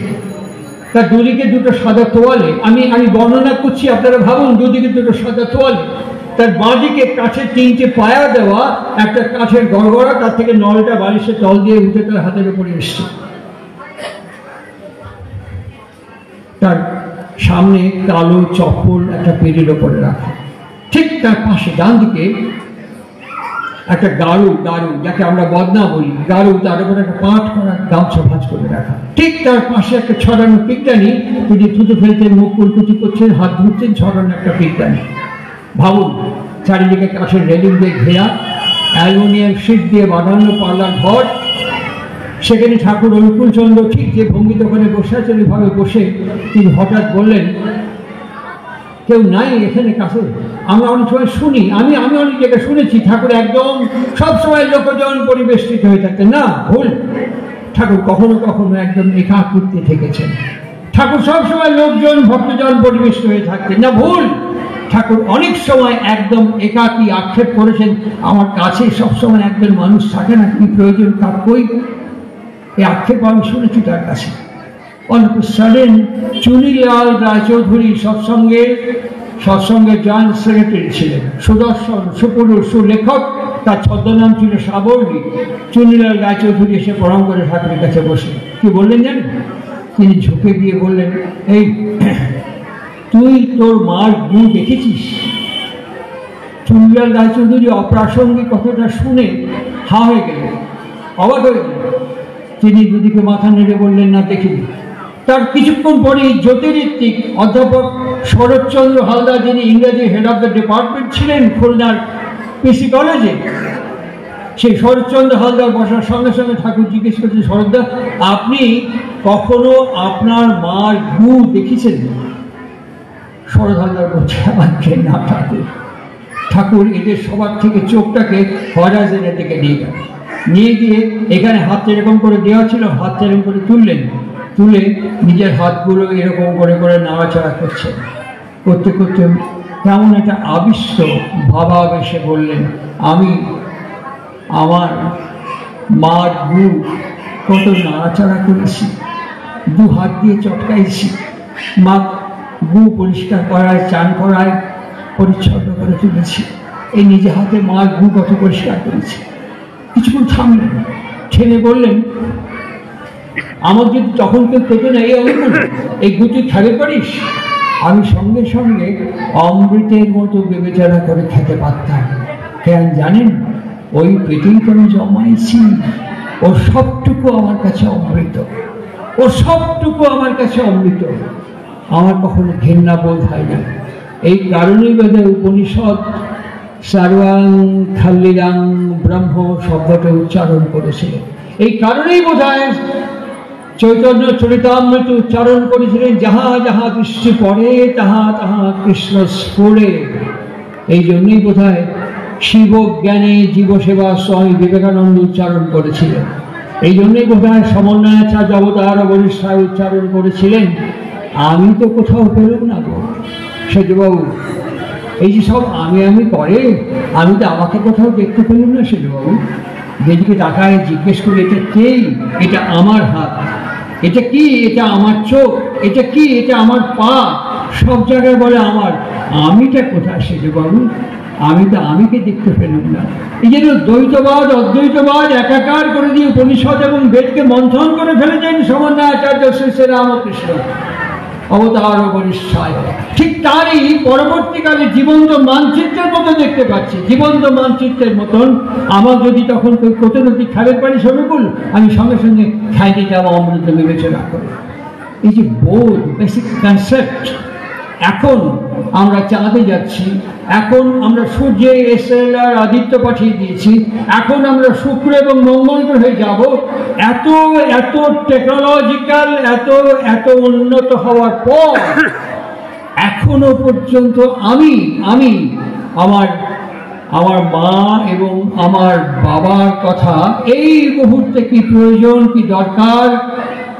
তার দুদিকে দুটো সাদা তোয়ালে। আমি বর্ণনা করছি, আপনারা ভাবুন, দুদিকে দুটো সাদা তোয়ালে। তার বাঁদিকে কাঠের 3টে পায়া দেওয়া একটা কাঠের গড়গড়া, তার থেকে নলটা বালিশের তল দিয়ে উঠে তার হাতের উপরে এসছে। তার সামনে কালো চপ্পল একটা পেড়ির ওপরে রাখা। ঠিক তার পাশে ডান দিকে একটা গারু, যাকে আমরা বদনা বলি, গারু, তার উপরে একটা পাট করা গামছা ভাঁজ করে রাখা। ঠিক তার পাশে একটা ছড়ানো পিকদানি, তিনি থুতু ফেলতেন, মুখ কুলকুচি করছেন, হাত ধুচ্ছেন, ছড়ানো একটা পিকদানি। ভাবুন, চারিদিকে কাঠের রেলিং দিয়ে ঘেরা, অ্যালুমিনিয়াম শীট দিয়ে বানানো পার্লার ঘর। সেখানে ঠাকুর অনুকূল চন্দ্র ঠিক যে ভঙ্গিতে ওখানে বসে আছেন, ওইভাবে বসে তিনি হঠাৎ বললেন, কেউ নাই এখানে কাছে? আমরা অনেক সময় শুনি, আমি অনেক জায়গায় শুনেছি, ঠাকুর একদম সবসময় লোকজন পরিবেষ্টিত হয়ে থাকতেন। না, ভুল। ঠাকুর কখনো কখনো একদম একাকিত্বে থেকেছেন। ঠাকুর সবসময় লোকজন ভক্তজন পরিবেষ্টিত হয়ে থাকতেন না, ভুল। ঠাকুর অনেক সময় একদম একাকী আক্ষেপ করেছেন, আমার কাছে সবসময় একজন মানুষ থাকে না, কি প্রয়োজন কার কই? এই আক্ষেপ আমি শুনেছি তার কাছে। অল্প সাডেন চুনিলাল রায়চৌধুরী সৎসঙ্গের জয়েন্ট সেক্রেটারি ছিলেন, সুদর্শন, সুপুরুষ, সুলেখক। তার ছদ্মনাম ছিল সাবর্ণী। চুনিলাল রায়চৌধুরী এসে প্রণাম করে ঠাকুরের কাছে বসে কি বললেন জানেন? তিনি ঝুঁকে দিয়ে বললেন, এই তুই তোর মার গু দেখেছিস? চুনিলাল রায়চৌধুরী অপ্রাসঙ্গিক কথাটা শুনে হা হয়ে গেলেন, অবাক হয়ে গেলেন। তিনি দুদিকে মাথা নেড়ে বললেন, না দেখিনি। তার কিছুক্ষণ পরেই জ্যোতিরিত্বিক অধ্যাপক শরৎচন্দ্র হালদার, যিনি ইংরেজি হেড অফ দ্য ডিপার্টমেন্ট ছিলেন খুলনার পিসি কলেজে, সেই শরৎচন্দ্র হালদার বসার সঙ্গে সঙ্গে ঠাকুর জিজ্ঞেস করছেন, শরৎদা, আপনি কখনো আপনার মার গু দেখেছেন? শরৎ হালদার বলছে, আমার না ঠাকুর। ঠাকুর এদের সবার থেকে চোখটাকে হরাইজনের দিকে নিয়ে গিয়ে এখানে হাত এরকম করে দেওয়া ছিল, হাত এরকম করে তুলে নিজের হাতগুলো এরকম করে নাড়াচাড়া করতে কেমন একটা আবিষ্ট ভাবাবেশে বললেন, আমি আমার মার গু কত নাড়াচাড়া করেছি, দু হাত দিয়ে চটকাইছি, মা গু পরিষ্কার করায়, চান করায়, পরিচ্ছন্ন করে তুলেছি। এই নিজে হাতে মার গু কত পরিষ্কার করেছি। কিছুক্ষণ থামলেন, ঠেলে বললেন, আমার যদি তখন কেউ পেত না, এই গুটি খাবে পারিস? আমি সঙ্গে সঙ্গে অমৃতের মতো বিবেচনা করে খেতে পারতাম। কেন জানেন? ওই পেটেই তো আমি জন্মাইছি। ও সবটুকু আমার কাছে অমৃত, ও সবটুকু আমার কাছে অমৃত। আমার কখনো ঘৃণা বোধ হয় না। এই কারণেই বোধহয় উপনিষদ সর্বাং খাল্লিদাং ব্রহ্ম শব্দটা উচ্চারণ করেছিলেন। এই কারণেই বোধহয় চৈতন্য চরিতামৃত উচ্চারণ করেছিলেন, যাহা যাহা দৃষ্টি পড়ে তাহা তাহা কৃষ্ণ স্ফুরে। এই জন্যই বোধহয় শিব জ্ঞানে জীবসেবা স্বামী বিবেকানন্দ উচ্চারণ করেছিলেন। এই জন্যই বোধহয় সমন্বয়াচার্য অবতার বরিষ্ঠায় উচ্চারণ করেছিলেন, আমি তো কোথাও পেলাম না গো সেজবাবু। এই যে সব আমি করে, আমি তো আমাকে কোথাও দেখতে পেলাম না সেজবাবু। যেদিকে তাকায় জিজ্ঞেস করি, এটা কে? এটা আমার হাত। এটা কি? এটা আমার চোখ। এটা কি? এটা আমার পা। সব জায়গায় বলে আমার। আমিটা কোথায় সেজবাবু? আমি তো আমিকে দেখতে পেলাম না। এই জন্য দ্বৈতবাদ অদ্বৈতবাদ একাকার করে দিয়ে উপনিষদ এবং বেদকে মন্থন করে ফেলেছেন সমন্বয়াচার্য শ্রী শ্রী রামকৃষ্ণ অবতার বরিষ্ঠায়। ঠিক তারই পরবর্তীকালে জীবন্ত মানচিত্রের মতো দেখতে পাচ্ছি। জীবন্ত মানচিত্রের মতন আমার যদি তখন কত নদী খালের পানি সমীকুল, আমি সঙ্গে সঙ্গে খাই দিতে আমার অমৃত বিবেচনা করি। এই যে বোধ, বেসিক কনসেপ্ট। এখন আমরা চাঁদে যাচ্ছি, এখন আমরা সূর্যে SLR আদিত্য পাঠিয়ে দিয়েছি, এখন আমরা শুক্র এবং মঙ্গল গ্রহে যাব। এত এত টেকনোলজিক্যাল, এত এত উন্নত হওয়ার পর এখনো পর্যন্ত আমি আমার আমার মা এবং আমার বাবার কথা এই মুহূর্তে কি প্রয়োজন, কি দরকার,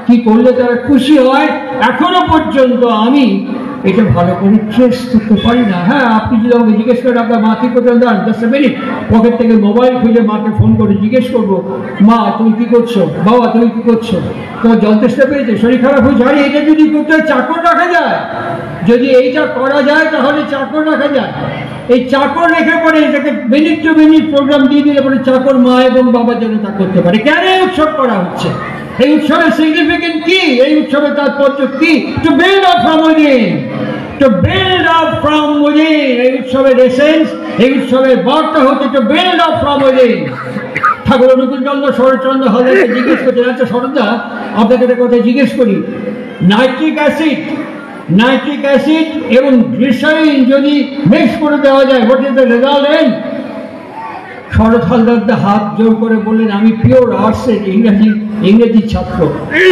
কি করলে তারা খুশি হয়, এখনো পর্যন্ত আমি এটা ভালো করে ট্রেস করতে পারি না। হ্যাঁ, আপনি যদি আমাকে জিজ্ঞেস করেন আপনার মা কি করতে দাঁড়ান, জাস্ট এ মিনিট, পকেট থেকে মোবাইল খুঁজে মাকে ফোন করে জিজ্ঞেস করবো, মা তুমি কি করছো, বাবা তুমি কি করছো, তোমার জল তেষ্টা পেয়েছে, শরীর খারাপ হয়েছে। আরে এটা যদি করতে চাকর রাখা যায়, যদি এইটা করা যায় তাহলে চাকর রাখা যায়। এই চাকর রেখে পরে এটাকে মিনিট টু মিনিট প্রোগ্রাম দিয়ে দিলে পরে চাকর মা এবং বাবা যেন তা করতে পারে। কেন এই উৎসব করা হচ্ছে? এই উৎসবের সিগনিফিকেন্ট কি? এই উৎসবের তাৎপর্য কি? To build up from within, to build up from within. এই উৎসবের এসেন্স, এই উৎসবের বার্তা হচ্ছে to build up from within. Thakur Anukulchandra Saratchandra হালদারকে জিজ্ঞেস করছেন, আচ্ছা শরৎদা আপনাকে একটা কথা জিজ্ঞেস করি, নাইট্রিক অ্যাসিড এবং গ্লিসারিন যদি মিক্স করে দেওয়া যায়, what is the result? Sarat Haldar হাত জোর করে বললেন, আমি পিওর আর্টসের ইংরেজি ছাত্র,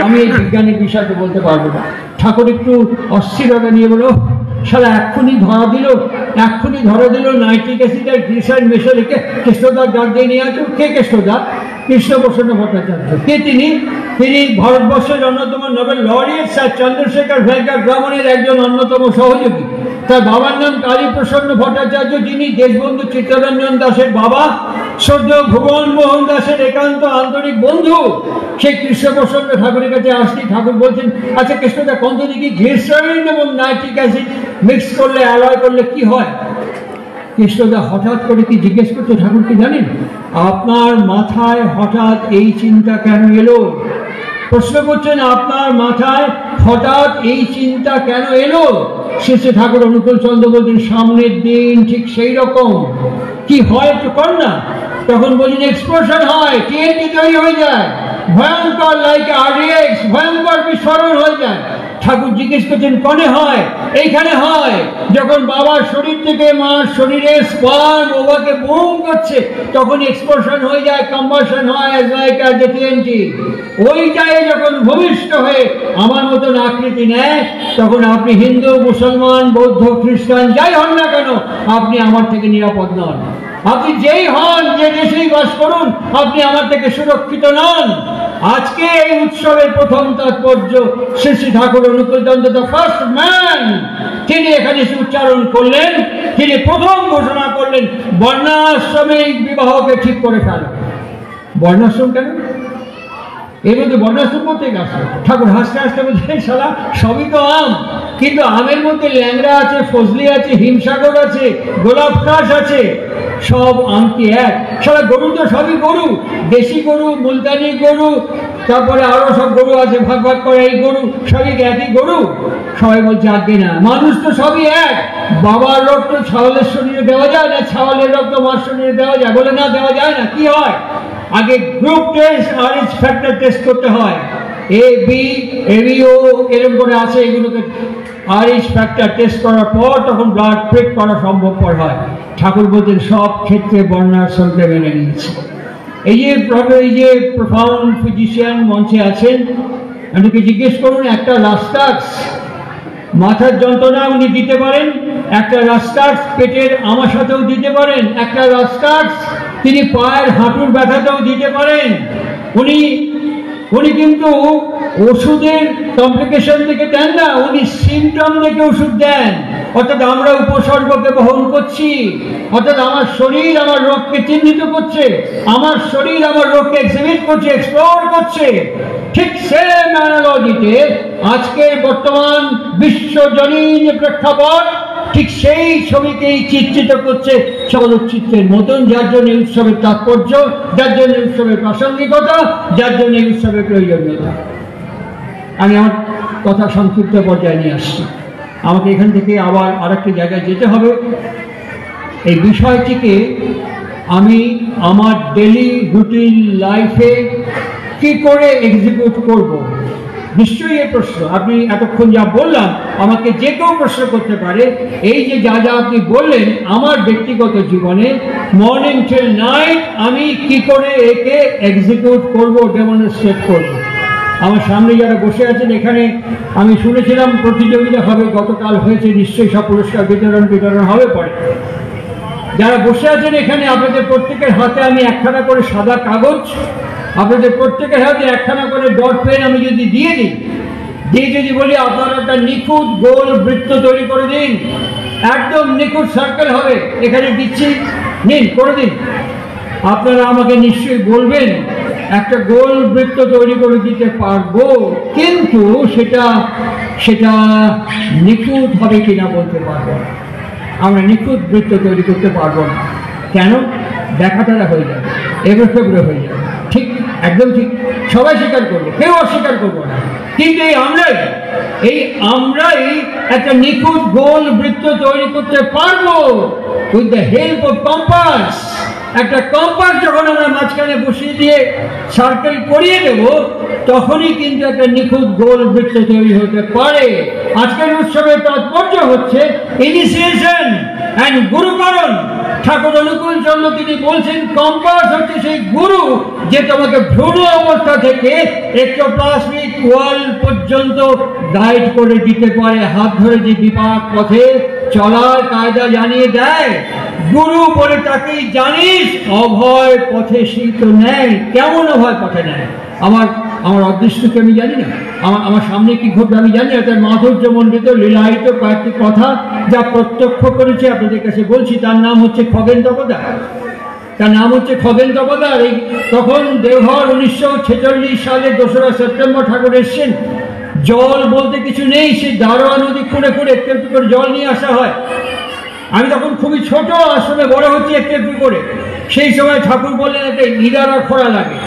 আমি এই বিজ্ঞানের বিষয়টা বলতে পারবো না। ঠাকুর একটু অস্থিরতা নিয়ে বলো, সারা এক্ষুনি ধরা দিল নাইট্রিক অ্যাসিড আর গ্লিসারিন মেশে রেখে কৃষ্ণদার ডাক দিয়ে নিয়ে আসো। কে কৃষ্ণদা? কৃষ্ণপ্রসন্ন ভট্টাচার্য। কে তিনি? তিনি ভারতবর্ষের অন্যতম নোবেল লরিয়েট স্যার চন্দ্রশেখর ভেঙ্কটরমণের একজন অন্যতম সহযোগী। তার বাবার নাম কালীপ্রসন্ন ভট্টাচার্য, যিনি দেশবন্ধু চিত্তরঞ্জন দাসের বাবা, শ্রদ্ধেয় ভুবন মোহন দাসের একান্ত আন্তরিক বন্ধু। সেই কৃষ্ণপ্রসন্ন ঠাকুরের কাছে আসছি, ঠাকুর বলছেন, আচ্ছা কৃষ্ণদা কন্ত দেখি গ্লিসারিন এবং নাইট্রিক অ্যাসিড মিক্স করলে, অ্যালয় করলে কি হয়? কৃষ্ণদা হঠাৎ করে কি জিজ্ঞেস করছে ঠাকুরকে জানেন? আপনার মাথায় হঠাৎ এই চিন্তা কেন এলো? প্রশ্ন করছেন, আপনার মাথায় হঠাৎ এই চিন্তা কেন এলো? শেষে ঠাকুর অনুকূল চন্দ্র বলছেন, সামনের দিন ঠিক সেই রকম। কি হয় একটু কর না। তখন বলছেন এক্সপ্লোশন হয়, TNT তৈরি হয়ে যায়, ভয়ঙ্কর লাইক RDX, ভয়ঙ্কর বিস্ফোরণ হয়ে যায়। ঠাকুর জিজ্ঞেস করছেন, কনে হয়? এইখানে হয়। যখন বাবার শরীর থেকে মার শরীরে স্পার্ম ওভাকে বুম করছে, তখন এক্সপ্লোশন হয়ে যায়, কম্বাশন হয় as like as the TNT। ওইটাই যখন ভূমিষ্ঠ হয়ে আমার মতন আকৃতি নেয়, তখন আপনি হিন্দু, মুসলমান, বৌদ্ধ, খ্রিস্টান যাই হন না কেন, আপনি আমার থেকে নিরাপদ নন। আপনি যেই হন, যে দেশেই বাস করুন, আপনি আমার থেকে সুরক্ষিত নন। আজকে এই উৎসবের প্রথম তাৎপর্য Shri Shri Thakur Anukulchandra the first man, তিনি এখানে উচ্চারণ করলেন, তিনি প্রথম ঘোষণা করলেন বর্ণাশ্রমে বিবাহকে ঠিক করে ফেলো। বর্ণাশ্রম কেন? এর মধ্যে বর্ণাশ্রম করতে গেছে। ঠাকুর হাসতে হাসতে বলছেন, শালা সবই তো আম, কিন্তু আমের মধ্যে ল্যাংড়া আছে, ফজলি আছে, হিমসাগর আছে, গোলাপ কাশ আছে, সব আম কি এক? শালা গরু তো সবই গরু, দেশি গরু, মুলতানি গরু, তারপরে আরো সব গরু আছে, ভাগ ভাগ করে এই গরু সবই একই গরু। সবাই বলছে আগে না, মানুষ তো সবই এক, বাবার রক্ত ছাগলের শরীরে দেওয়া যায় না, ছাগলের রক্ত মার শরীরে দেওয়া যায়? বলে না, দেওয়া যায় না। কি হয়, আগে গ্রুপ টেস্ট আর এইচ ফ্যাক্টর টেস্ট করতে হয়, এ বি এবিও এরকম করে আছে, এগুলোকে আর এইচ ফ্যাক্টর টেস্ট করার পর তখন ব্লাড প্রেক করা সম্ভবপর হয়। ঠাকুর বলতেন সব ক্ষেত্রে বর্ণাশ্রমকে মেনে নিয়েছে। এই যে প্রফাউন্ড ফিজিশিয়ান মঞ্চে আছেন, উনিকে জিজ্ঞেস করুন, একটা রাস্টাক্স মাথার যন্ত্রণা উনি দিতে পারেন, একটা রাস্টাক্স পেটের আমাশাতেও দিতে পারেন, একটা রাস্টাক্স তিনি পায়ের হাঁটুর ব্যথাতেও দিতে পারেন। উনি কিন্তু ওষুধের কমপ্লিকেশন দেখে দেন না, উনি সিমটম দেখে ওষুধ দেন। অর্থাৎ আমরা উপসর্গকে বহন করছি, অর্থাৎ আমার শরীর আমার রোগকে চিহ্নিত করছে, আমার শরীর আমার রোগকে এক্সিবিট করছে, এক্সপ্লোর করছে। ঠিক সেম অ্যানালজিতে আজকের বর্তমান বিশ্বজনীন প্রেক্ষাপট ঠিক সেই ছবিকেই চিত্রিত করছে চলচ্চিত্রের মতন, যার জন্য উৎসবের তাৎপর্য, যার জন্য উৎসবের প্রাসঙ্গিকতা, যার জন্য উৎসবের প্রয়োজনীয়তা। আমি আমার কথা সংক্ষিপ্ত পর্যায়ে নিয়ে আসছি। আমাকে এখান থেকে আবার আরেকটি জায়গায় যেতে হবে। এই বিষয়টিকে আমি আমার ডেলি রুটিন লাইফে কি করে এক্সিকিউট করব, নিশ্চয়ই এই প্রশ্ন। আপনি এতক্ষণ যা বললাম, আমাকে যে কেউ প্রশ্ন করতে পারে। এই যে যা যা আপনি বললেন, আমার ব্যক্তিগত জীবনে মর্নিং টিল নাইট আমি কি করে একে এক্সিকিউট করব, ডেমনস্ট্রেট করব। আমার সামনে যারা বসে আছেন, এখানে আমি শুনেছিলাম প্রতিযোগিতা হবে, গতকাল হয়েছে, নিশ্চয়ই সব পুরস্কার বিতরণ হবে পরে। যারা বসে আছেন এখানে, আপনাদের প্রত্যেকের হাতে আমি একখানা করে সাদা কাগজ, আপনাদের প্রত্যেকের হাতে একখানা করে ডট পেন আমি যদি দিয়ে যদি বলি আপনারা একটা নিখুঁত গোল বৃত্ত তৈরি করে দিন, একদম নিখুঁত সার্কেল হবে, এখানে দিচ্ছি, নিন করে দিন। আপনারা আমাকে নিশ্চয়ই বলবেন একটা গোল বৃত্ত তৈরি করে দিতে পারবো, কিন্তু সেটা নিখুঁত হবে কিনা বলতে পারবো না। আমরা নিখুঁত বৃত্ত তৈরি করতে পারবো না। কেন? দেখাটারা হয়ে যাবে, এগুলো হয়ে যাবে। ঠিক, একদম ঠিক, সবাই স্বীকার করবো, কেউ অস্বীকার করবো না। কিন্তু আমরাই একটা নিখুঁত গোল বৃত্ত তৈরি করতে পারবো with the help of compass. একটা কম্পাস যখন আমরা মাঝখানে বসিয়ে দিয়ে সার্কেল করিয়ে দেব, তখনই কিন্তু একটা নিখুঁত গোল বৃত্ত তৈরি হতে পারে। আজকের উৎসবের তাৎপর্য হচ্ছে ইনিশিয়েশন অ্যান্ড গুরুকরণ। ঠাকুর অনুকূল চন্দ্র তিনি বলছেন, কম্পাস হচ্ছে সেই গুরু যে তোমাকে ভ্রূণ অবস্থা থেকে এক্টোপ্লাজমিক ওয়ার্ল্ড পর্যন্ত গাইড করে দিতে পারে, হাত ধরে যে বিপাক পথে চলার কায়দা জানিয়ে দেয়। গুরু বলে তাকেই জানিস, অভয় পথে সেই তো নেয়। কেমন অভয় পথে নেয়? আমার অদৃষ্টকে আমি জানি না, আমার সামনে কি ঘটবে আমি জানি না। তার মাধুর্যমণ্ডিত লীলায়িত কয়েকটি কথা যা প্রত্যক্ষ করেছে আপনাদের কাছে বলছি। তার নাম হচ্ছে খগেন তপদার। এই তখন দেওঘর 1946 সালে 2রা সেপ্টেম্বর ঠাকুর এসছেন। জল বলতে কিছু নেই, সে দারোয়া নদী খুঁড়ে একটু একটু করে জল নিয়ে আসা হয়। আমি তখন খুবই ছোট, আসলে বড় হচ্ছে একটু একটু করে। সেই সময় ঠাকুর বললেন একটা ইদারা খোঁড়া লাগে।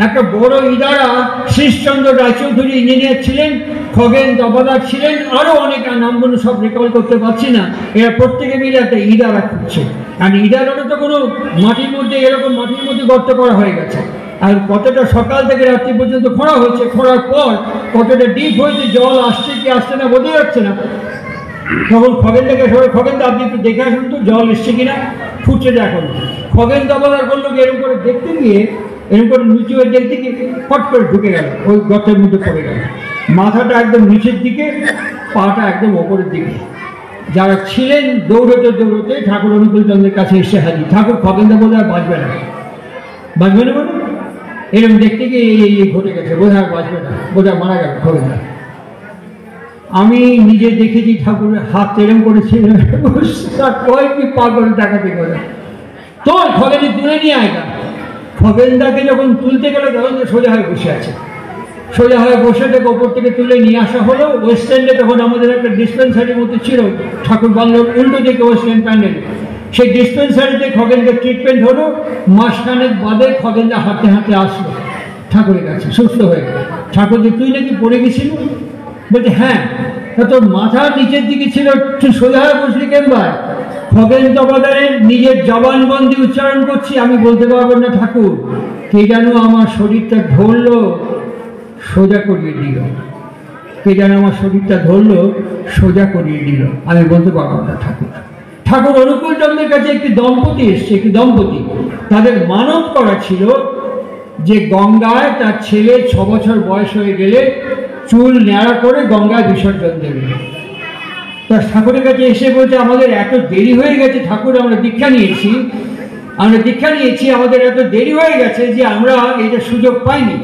একটা বড় ইদারা শ্রীশচন্দ্র রায়চৌধুরী ইঞ্জিনিয়ার ছিলেন, খগেন তপদার ছিলেন, আরো অনেক নামগুলো সব রেকর্ড করতে পারছি না। এরা প্রত্যেকে মিলে একটা ইদারা খুঁজছে। আর ইদারাটা তো কোনো মাটির মধ্যে, এরকম মাটির মধ্যে গর্ত করা হয়ে গেছে। আর কতটা সকাল থেকে রাত্রি পর্যন্ত খোঁড়া হচ্ছে, খোঁড়ার পর কতটা ডিপ হয়েছে, জল আসছে কি আসছে না বোঝা যাচ্ছে না। তখন খগেনটাকে সবাই, খগেনদা আপনি একটু দেখে আসুন তো জল এসছে কিনা, ফুটছে দেখুন। খগেন তপদার বললো কি, এরকম করে দেখতে গিয়ে, এরকম করে নিচু হয়ে দেখতে গিয়ে ফট করে ঢুকে গেল, ওই গর্তের মধ্যে পড়ে গেল। মাথাটা একদম নিচের দিকে, পাটা একদম ওপরের দিকে। যারা ছিলেন দৌড়তে ঠাকুর অনুকূল চন্দ্রের কাছে এসে হাজির। ঠাকুর খগেনদা বলে আর বাঁচবে না মানে এরকম দেখতে গিয়ে এই ঘটে গেছে, বোধহয় বাঁচবে না, বোধহয় মারা গেল খগেনদা। আমি নিজে দেখেছি ঠাকুরের হাত এরম করেছে, কয়েকটি পাগল টাকাতে করে তোর খগেনে তুলে নিয়ে আয়গা। খগেনদাকে যখন তুলতে গেল তখন সোজা হয়ে বসে আছে, সোজা হয়ে বসে থেকে ওপর থেকে তুলে নিয়ে আসা হলো। ওয়েস্ট এন্ডে তখন আমাদের একটা ডিসপেন্সারির মতো ছিল, ঠাকুর বাংলার উল্টো দিকে ওয়েস্ট এন্ড প্যান্ডেল। সেই ডিসপেন্সারিতে খগেনকে ট্রিটমেন্ট হলো। মাসখানেক বাদে খগেনদা হাঁটতে আসলো। ঠাকুরের কাছে সুস্থ হয়ে। ঠাকুর যে তুই নাকি পড়ে গেছিল, বলছে হ্যাঁ। তা তোর মাথা নিচের দিকে ছিল, তুই সোজা হয়ে বসলি কেন ভাই? খগেন তপাদারের নিজের জবানবন্দি উচ্চারণ করছি, আমি বলতে পারবো না ঠাকুর, কে যেন আমার শরীরটা ধরলো সোজা করিয়ে দিল, কে যেন আমার শরীরটা ধরলো সোজা করিয়ে দিল, আমি বলতে পারবো না ঠাকুর। ঠাকুর অনুকূল চন্দ্রের কাছে একটি দম্পতি এসছে, একটি দম্পতি, তাদের মানত করা ছিল যে গঙ্গায় তার ছেলে 6 বছর বয়স হয়ে গেলে চুল ন্যাড়া করে গঙ্গায় বিসর্জন দেবে। তার ঠাকুরের কাছে এসে বলছে আমাদের এত দেরি হয়ে গেছে ঠাকুর, আমরা দীক্ষা নিয়েছি, আমাদের এত দেরি হয়ে গেছে যে আমরা এটা সুযোগ পাইনি,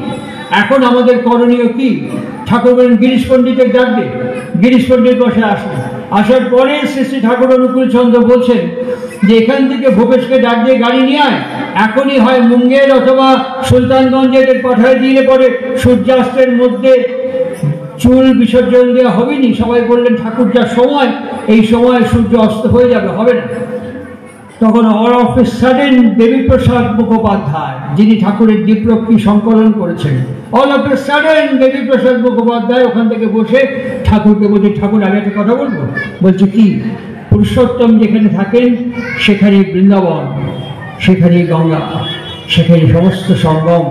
এখন আমাদের করণীয় কি? ঠাকুর বলেন গিরিশ পণ্ডিতের ডাকবে। গিরিশ পণ্ডিত বসে আসলেন, আসার পরে শ্রী শ্রী ঠাকুর অনুকূল চন্দ্র বলছেন যে এখান থেকে ভূপেশকে ডাক দিয়ে গাড়ি নিয়ে আয়, এখনই হয় মুঙ্গের অথবা সুলতানগঞ্জ এদের পাঠায় দিলে পরে সূর্যাস্তের মধ্যে চুল বিসর্জন দেওয়া হবে নি। সবাই বললেন ঠাকুর যা সময়, এই সময় সূর্য অস্ত হয়ে যাবে, হবে না। তখন all of a sudden Debiprasad Mukhopadhyay, যিনি ঠাকুরের দীপরক্ষী সংকলন করেছেন, all of a sudden Debiprasad Mukhopadhyay ওখান থেকে বসে ঠাকুরকে বলছে ঠাকুর আমি একটা কথা বলবো। বলছে কি? পুরুষোত্তম যেখানে থাকেন সেখানে বৃন্দাবন, সেখানে গঙ্গা, সেখানে সমস্ত সঙ্গম।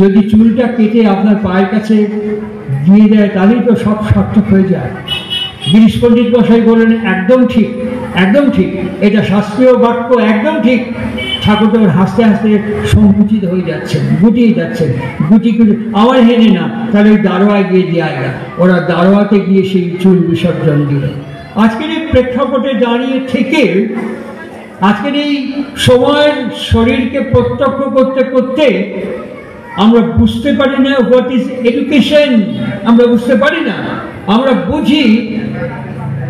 যদি চুলটা কেটে আপনার পায়ের কাছে দিয়ে দেয় তাহলেই তো সব সার্থক হয়ে যায়। গিরিশ পণ্ডিত মশাই বললেন একদম ঠিক, একদম ঠিক, এটা শাস্ত্রীয় বাক্য, একদম ঠিক। ঠাকুর তখন হাসতে হাসতে সংকুচিত হয়ে যাচ্ছেন, গুটিয়ে যাচ্ছেন, গুটি আমার হেনে না, তাহলে ওই দারোয়ায় গিয়ে দেওয়া যায়। ওরা দারোয়াতে গিয়ে সেই চুল বিসর্জন দিল। আজকের এই প্রেক্ষাপটে দাঁড়িয়ে থেকে আজকের এই সময়ের শরীরকে প্রত্যক্ষ করতে করতে আমরা বুঝতে পারি না হোয়াট ইজ এডুকেশন, আমরা বুঝতে পারি না। আমরা বুঝি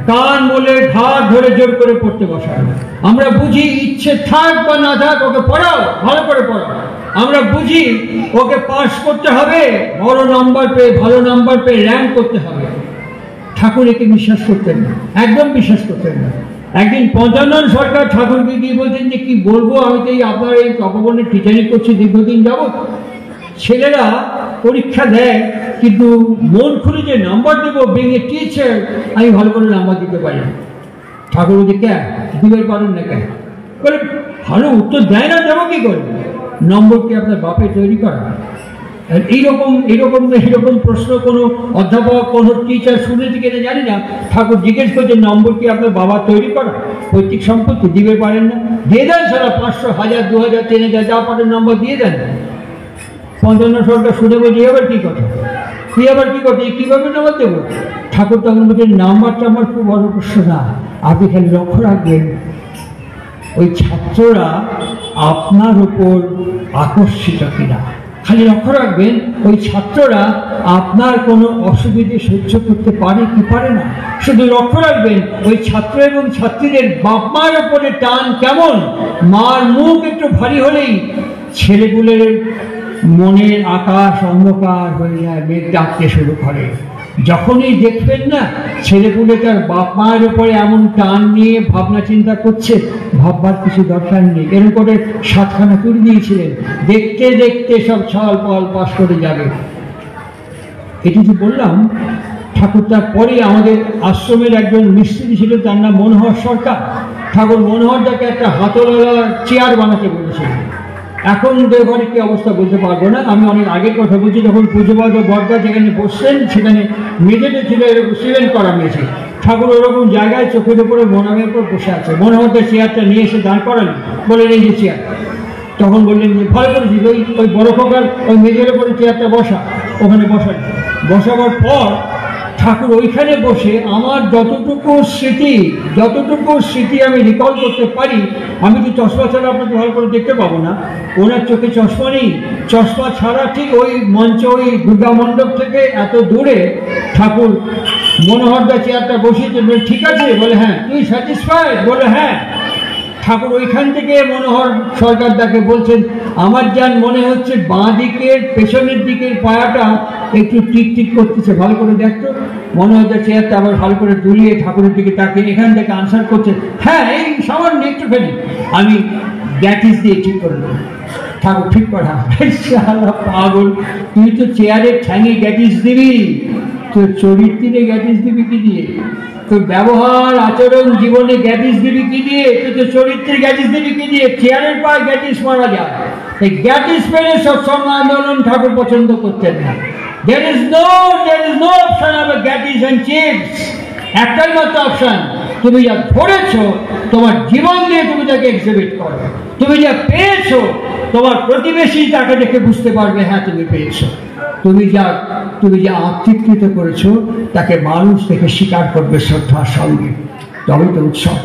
কান বলে ঘাট ধরে জোর করে পড়তে বসায়, আমরা বুঝি ইচ্ছে থাক বা না থাক ওকে পড়াও, ভালো করে পড়াও। আমরা বুঝি ওকে পাস করতে হবে, বড় নাম্বার পেয়ে, ভালো নাম্বার পেয়ে র্যাঙ্ক করতে হবে। ঠাকুর একে বিশ্বাস করতেন না, একদম বিশ্বাস করতেন না। একদিন পঞ্চানন সরকার ঠাকুরকে গিয়ে বলছেন যে কি বলবো, আমি তো এই আপনার এই তপবনের টিচারিং করছি দীর্ঘদিন যাবৎ, ছেলেরা পরীক্ষা দেয় কিন্তু মন খুলে যে নাম্বার দেবো বিং এ টিচার, আমি ভালো করে নাম্বার দিতে পারি না। ঠাকুর বলছে কেন দিতে পারেন না কেন? বলে ভালো উত্তর দেয় না, দেবো কি করে? নম্বর কি আপনার বাপে তৈরি করা? এইরকম প্রশ্ন কোনো অধ্যাপক কোনো টিচার শুনেছি কিনা জানি না। ঠাকুর জিজ্ঞেস করছে নম্বর কি আপনার বাবা তৈরি করা? পৈতৃক সম্পত্তি দিতে পারেন না, দিয়ে দেন সারা 500, 1000, 2000, 3000 যা পারেন নম্বর দিয়ে দেন। পঞ্চান্ন সরকার শুনে বলছি এবার কি কথা, তুই আবার কি কথা, কিভাবে নাম্বার দেবো? ঠাকুর তখন বলছেন নাম্বারটা আমার খুব বড় প্রশ্ন না, আপনি খালি লক্ষ্য রাখবেন ওই ছাত্ররা আপনার উপর আকর্ষিত কিনা, খালি লক্ষ্য রাখবেন ওই ছাত্ররা আপনার কোনো অসুবিধে সহ্য করতে পারে কি পারে না। শুধু লক্ষ্য রাখবেন ওই ছাত্র এবং ছাত্রীদের বাপ মার উপরে টান কেমন। মার মুখ একটু ভারী হলেই ছেলেগুলোর মনের আকাশ অন্ধকার হয়ে যায়, মেঘ ডাকতে শুরু করে। যখনই দেখবেন না ছেলেপুলে তার বাপ মায়ের উপরে এমন টান নিয়ে ভাবনা চিন্তা করছে, ভাববার কিছু দরকার নেই। এরকম করে 7খানা তুলে দিয়েছিলেন, দেখতে দেখতে সব ছল পল পাস করে যাবে। এটি যে বললাম, ঠাকুর তারপরে আমাদের আশ্রমের একজন মিস্ত্রি ছিল, তার নাম মনোহর সরকার। ঠাকুর মনোহরটাকে একটা হাতলওয়ালা চেয়ার বানাতে বলেছিলেন। এখন দেওঘরে কি অবস্থা বলতে পারবো না, আমি অনেক আগের কথা বলছি। যখন পুজোবাদ বর্দা যেখানে বসছেন সেখানে মেঝেতে ছিল এরকম সিমেন্ট করা হয়েছে। ঠাকুর ওরকম জায়গায় চোখের উপরে মনোহরের উপর বসে আছে। মনোহরদের চেয়ারটা নিয়ে এসে দাঁড় করালেন, বললেন এই যে চেয়ার। তখন বললেন যে ভালো করেছি, ওই বড় খোকার ওই মেঝের উপরে চেয়ারটা বসা, ওখানে বসালেন। বসাবার পর ঠাকুর ওইখানে বসে আমার যতটুকু স্মৃতি আমি রিকল করতে পারি, আমি কি চশমা ছাড়া আপনাকে ভালো করে দেখতে পাবো না, ওনার চোখে চশমা নেই, চশমা ছাড়া ঠিক ওই মঞ্চ ওই দুর্গা মণ্ডপ থেকে এত দূরে ঠাকুর মনোহরদা চেয়ারটা বসিয়েছেন। ঠিক আছে? বলে হ্যাঁ। তুই স্যাটিসফাইড? বলে হ্যাঁ। ঠাকুর ওইখান থেকে মনোহর সরকারদাকে বলছেন আমার যান মনে হচ্ছে বাঁ দিকের পেছনের দিকের পায়াটা একটু টিক টিক করতেছে, ভালো করে দেখতো। মনোহরদার চেয়ারটা আবার ভালো করে দুলিয়ে ঠাকুরের দিকে তাকিয়ে এখান থেকে আনসার করছে হ্যাঁ এই সামান্য একটুখানি। আমি গ্যাটিস দিয়ে ঠিক করলো। ঠাকুর ঠিক করা, পাগল, তুই তো চেয়ারের ঠ্যাঙে গ্যাটিস দিবি, তোর চরিত্রে গ্যাটিস দিবি কি দিয়ে? তোর ব্যবহার আচরণ জীবনে গ্যাটিস দিবি কি দিয়ে? তোর চরিত্রে গ্যাটিস দিবি কি দিয়ে? চেয়ারের পায়ে গ্যাটিস মারা যায়। এই গ্যাটিস পেলে সৎসঙ্গ আন্দোলন ঠাকুর পছন্দ করতেন না। There is no option of a Gattis and chips. একটাই মাত্র অপশন, তুমি যা ধরেছো তোমার জীবন দিয়ে তুমি তাকে এক্সিবিট করো। তুমি যা পেয়েছো তোমার প্রতিবেশী তাকে দেখে বুঝতে পারবে হ্যাঁ তুমি পেয়েছো। তুমি যা আত্মীকৃত করেছো তাকে মানুষ দেখে স্বীকার করবে শ্রদ্ধার সঙ্গে, তবেই তো উৎসব।